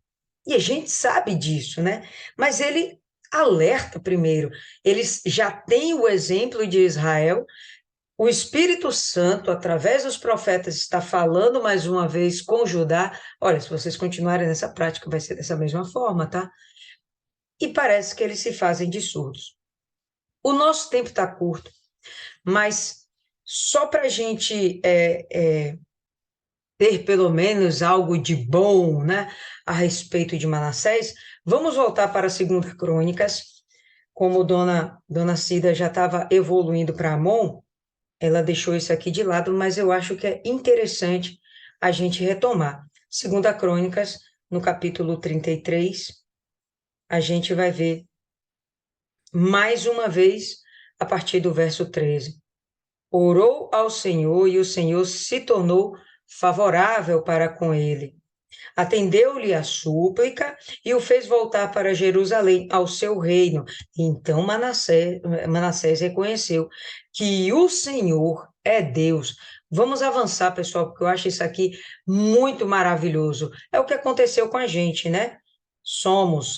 E a gente sabe disso, né? Mas ele alerta primeiro. Eles já têm o exemplo de Israel. O Espírito Santo, através dos profetas, está falando mais uma vez com Judá. Olha, se vocês continuarem nessa prática, vai ser dessa mesma forma, tá? E parece que eles se fazem de surdos. O nosso tempo está curto, mas só para a gente ter pelo menos algo de bom, né, a respeito de Manassés, vamos voltar para a 2 Crônicas. Como Dona Cida já estava evoluindo para Amon, ela deixou isso aqui de lado, mas eu acho que é interessante a gente retomar. 2 Crônicas, no capítulo 33, a gente vai ver mais uma vez a partir do verso 13. Orou ao Senhor e o Senhor se tornou favorável para com ele. Atendeu-lhe a súplica e o fez voltar para Jerusalém, ao seu reino. Então Manassés reconheceu que o Senhor é Deus. Vamos avançar, pessoal, porque eu acho isso aqui muito maravilhoso. É o que aconteceu com a gente, né?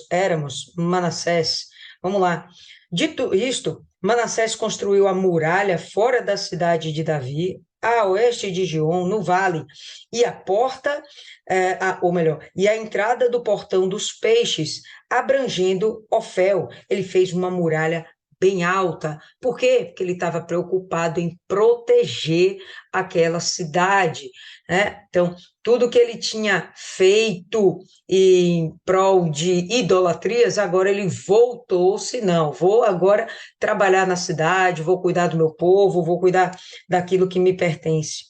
Éramos Manassés. Vamos lá. Dito isto, Manassés construiu a muralha fora da cidade de Davi, a oeste de Gion, no vale, e a porta, e a entrada do portão dos peixes, abrangendo Ofel. Ele fez uma muralha bem alta. Por quê? Porque ele estava preocupado em proteger aquela cidade, né? Então, tudo que ele tinha feito em prol de idolatrias, agora ele voltou-se, não, vou agora trabalhar na cidade, vou cuidar do meu povo, vou cuidar daquilo que me pertence.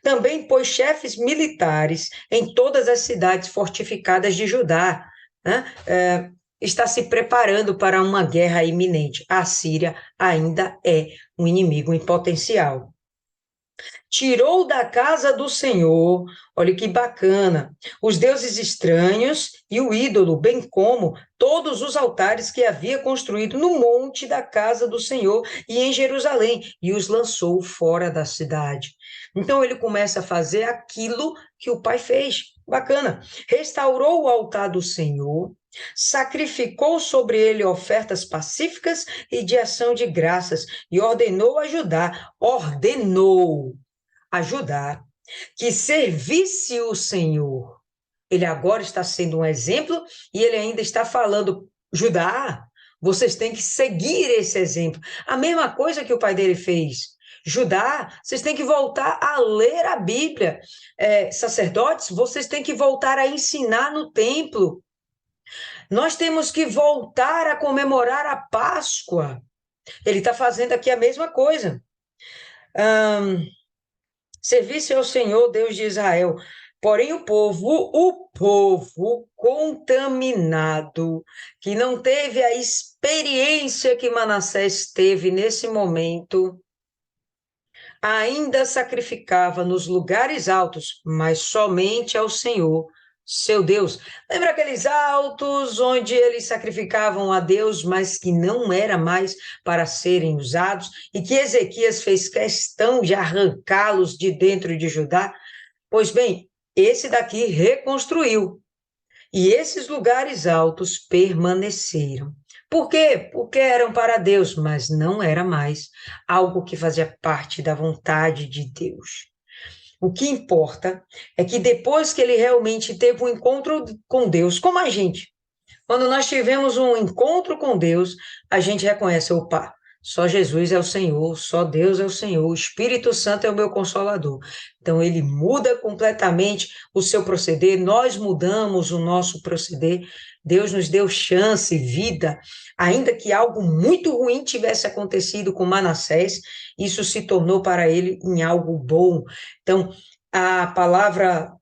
Também pôs chefes militares em todas as cidades fortificadas de Judá, né? Está se preparando para uma guerra iminente. A Síria ainda é um inimigo em potencial. Tirou da casa do Senhor, olha que bacana, os deuses estranhos e o ídolo, bem como todos os altares que havia construído no monte da casa do Senhor e em Jerusalém, e os lançou fora da cidade. Então ele começa a fazer aquilo que o pai fez. Bacana. Restaurou o altar do Senhor, sacrificou sobre ele ofertas pacíficas e de ação de graças, e ordenou a Judá que servisse o Senhor. Ele agora está sendo um exemplo e ele ainda está falando, Judá, vocês têm que seguir esse exemplo. A mesma coisa que o pai dele fez. Judá, vocês têm que voltar a ler a Bíblia. Sacerdotes, vocês têm que voltar a ensinar no templo. Nós temos que voltar a comemorar a Páscoa. Ele está fazendo aqui a mesma coisa. Servisse ao Senhor, Deus de Israel. Porém, o povo contaminado, que não teve a experiência que Manassés teve nesse momento, ainda sacrificava nos lugares altos, mas somente ao Senhor, seu Deus. Lembra aqueles altos onde eles sacrificavam a Deus, mas que não era mais para serem usados, e que Ezequias fez questão de arrancá-los de dentro de Judá? Pois bem, esse daqui reconstruiu, e esses lugares altos permaneceram. Por quê? Porque eram para Deus, mas não era mais algo que fazia parte da vontade de Deus. O que importa é que depois que ele realmente teve um encontro com Deus, como a gente, quando nós tivemos um encontro com Deus, a gente reconhece, opa, só Jesus é o Senhor, só Deus é o Senhor, o Espírito Santo é o meu consolador. Então, ele muda completamente o seu proceder, nós mudamos o nosso proceder, Deus nos deu chance, vida, ainda que algo muito ruim tivesse acontecido com Manassés, isso se tornou para ele em algo bom. Então, a palavra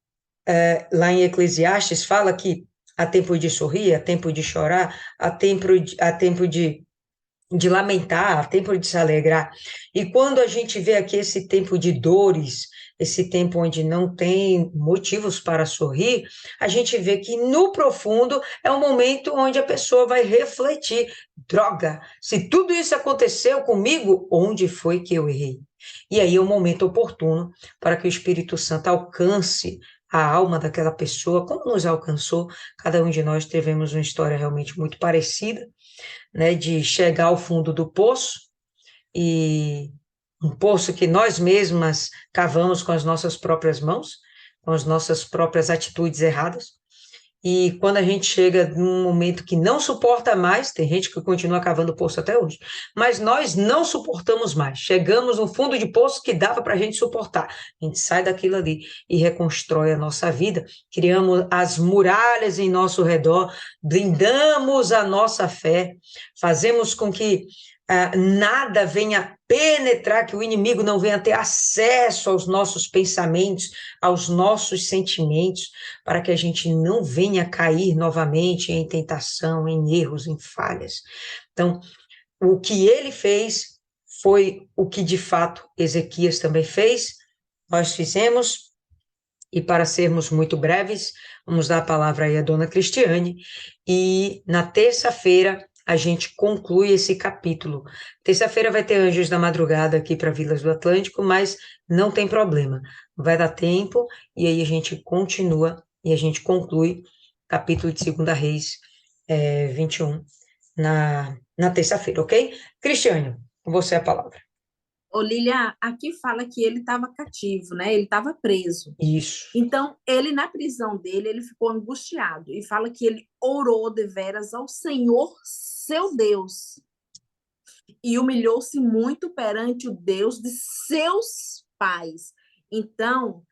lá em Eclesiastes fala que há tempo de sorrir, há tempo de chorar, há tempo de lamentar, há tempo de se alegrar. E quando a gente vê aqui esse tempo de dores, esse tempo onde não tem motivos para sorrir, a gente vê que no profundo é um momento onde a pessoa vai refletir, droga, se tudo isso aconteceu comigo, onde foi que eu errei? E aí é o momento oportuno para que o Espírito Santo alcance a alma daquela pessoa, como nos alcançou. Cada um de nós tivemos uma história realmente muito parecida, né, de chegar ao fundo do poço, e um poço que nós mesmas cavamos com as nossas próprias mãos, com as nossas próprias atitudes erradas, E quando a gente chega num momento que não suporta mais, tem gente que continua cavando poço até hoje, mas nós não suportamos mais. Chegamos no fundo de poço que dava para a gente suportar. A gente sai daquilo ali e reconstrói a nossa vida, criamos as muralhas em nosso redor, blindamos a nossa fé, fazemos com que nada venha penetrar, que o inimigo não venha ter acesso aos nossos pensamentos, aos nossos sentimentos, para que a gente não venha cair novamente em tentação, em erros, em falhas. Então, o que ele fez foi o que de fato Ezequias também fez, nós fizemos, e para sermos muito breves, vamos dar a palavra aí à dona Cristiane, e na terça-feira a gente conclui esse capítulo. Terça-feira vai ter Anjos da Madrugada aqui para Vilas do Atlântico, mas não tem problema, vai dar tempo, e aí a gente continua, e a gente conclui capítulo de 2 Reis 21 na terça-feira, ok? Cristiane, com você a palavra. Ô, Lília, aqui fala que ele estava cativo, né? Ele estava preso. Isso. Então, ele na prisão dele, ele ficou angustiado e fala que ele orou deveras ao Senhor, seu Deus, e humilhou-se muito perante o Deus de seus pais. Então,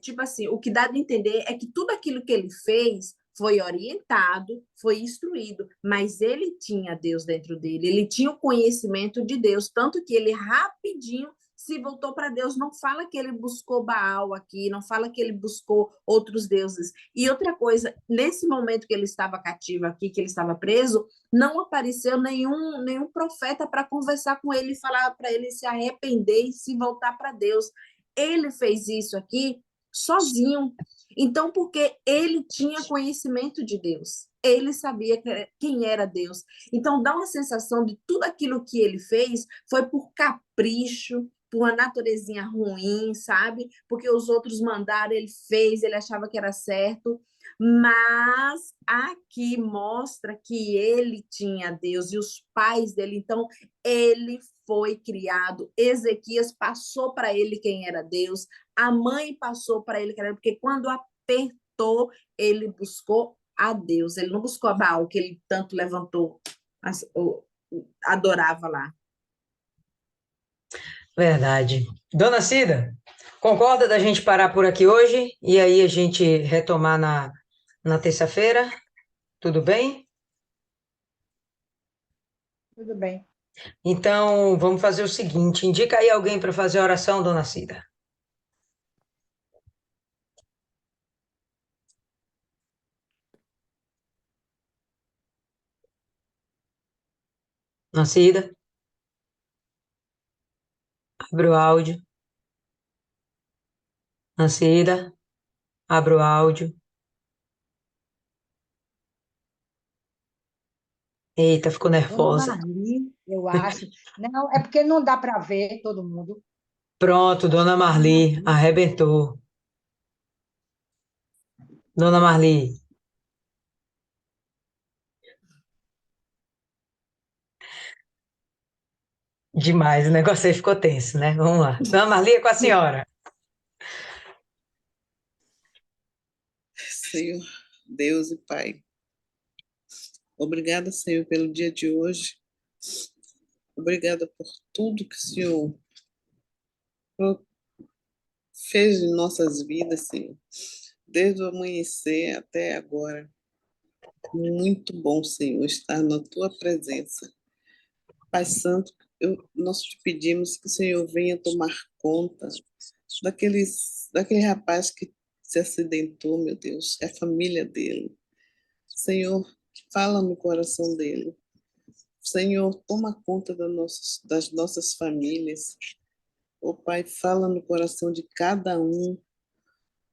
tipo assim, o que dá de entender é que tudo aquilo que ele fez foi orientado, foi instruído, mas ele tinha Deus dentro dele, ele tinha o conhecimento de Deus, tanto que ele rapidinho se voltou para Deus. Não fala que ele buscou Baal aqui, não fala que ele buscou outros deuses. E outra coisa, nesse momento que ele estava cativo aqui, que ele estava preso, não apareceu nenhum profeta para conversar com ele e falar para ele se arrepender e se voltar para Deus. Ele fez isso aqui sozinho. Então, porque ele tinha conhecimento de Deus, ele sabia quem era Deus. Então, dá uma sensação de tudo aquilo que ele fez foi por capricho, por uma naturezinha ruim, sabe? Porque os outros mandaram, ele fez, ele achava que era certo. Mas aqui mostra que ele tinha Deus e os pais dele. Então, ele foi criado. Ezequias passou para ele quem era Deus. A mãe passou para ele quem era, porque quando apertou, ele buscou a Deus. Ele não buscou a Baal, que ele tanto levantou, adorava lá. Verdade. Dona Cida, concorda da gente parar por aqui hoje e aí a gente retomar na terça-feira? Tudo bem? Tudo bem. Então, vamos fazer o seguinte: indica aí alguém para fazer a oração, Dona Cida. Dona Cida, abre o áudio. Dona Cida, abre o áudio. Eita, ficou Dona nervosa. Marli, eu acho. Não, é porque não dá para ver todo mundo. Pronto, Dona Marli, arrebentou. Dona Marli. Demais, o negócio aí ficou tenso, né? Vamos lá. Dona Marli, é com a senhora. Senhor, Deus e Pai, obrigada, Senhor, pelo dia de hoje. Obrigada por tudo que o Senhor fez em nossas vidas, Senhor, desde o amanhecer até agora. Muito bom, Senhor, estar na Tua presença. Pai Santo, nós te pedimos que o Senhor venha tomar conta daquele rapaz que se acidentou, meu Deus, é a família dele. Senhor, fala no coração dele. Senhor, toma conta das nossas famílias. Ó Pai, fala no coração de cada um,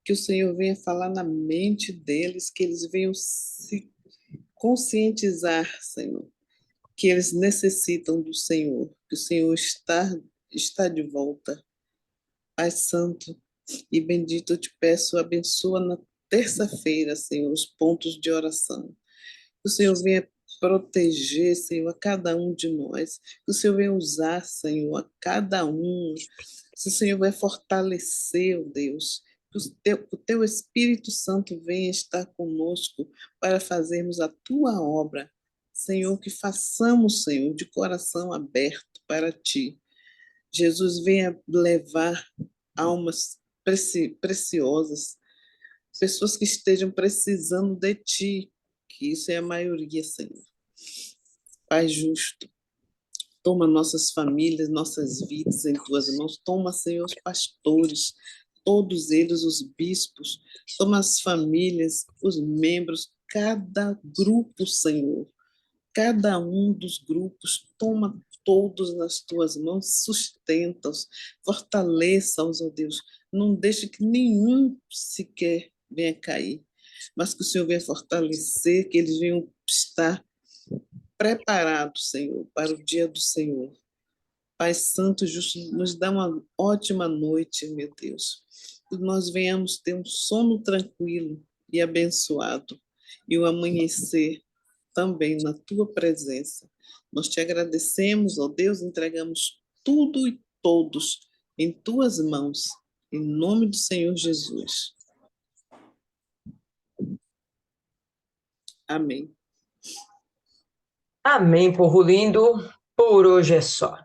que o Senhor venha falar na mente deles, que eles venham se conscientizar, Senhor, que eles necessitam do Senhor, que o Senhor está de volta. Pai Santo e bendito, eu te peço, abençoa na terça-feira, Senhor, os pontos de oração. Que o Senhor venha proteger, Senhor, a cada um de nós. Que o Senhor venha usar, Senhor, a cada um. Que o Senhor vai fortalecer, ó Deus. que o teu Espírito Santo venha estar conosco para fazermos a tua obra. Senhor, que façamos, Senhor, de coração aberto para ti. Jesus, venha levar almas preciosas, pessoas que estejam precisando de ti, que isso é a maioria, Senhor. Pai justo, toma nossas famílias, nossas vidas em tuas mãos. Toma, Senhor, os pastores, todos eles, os bispos. Toma as famílias, os membros, cada grupo, Senhor. Cada um dos grupos, toma todos nas tuas mãos, sustenta-os, fortaleça-os, ó Deus. Não deixe que nenhum sequer venha cair, mas que o Senhor venha fortalecer, que eles venham estar preparados, Senhor, para o dia do Senhor. Pai Santo, justo, nos dá uma ótima noite, meu Deus. Que nós venhamos ter um sono tranquilo e abençoado, e o amanhecer também na tua presença. Nós te agradecemos, ó Deus, entregamos tudo e todos em tuas mãos, em nome do Senhor Jesus. Amém. Amém, povo lindo. Por hoje é só.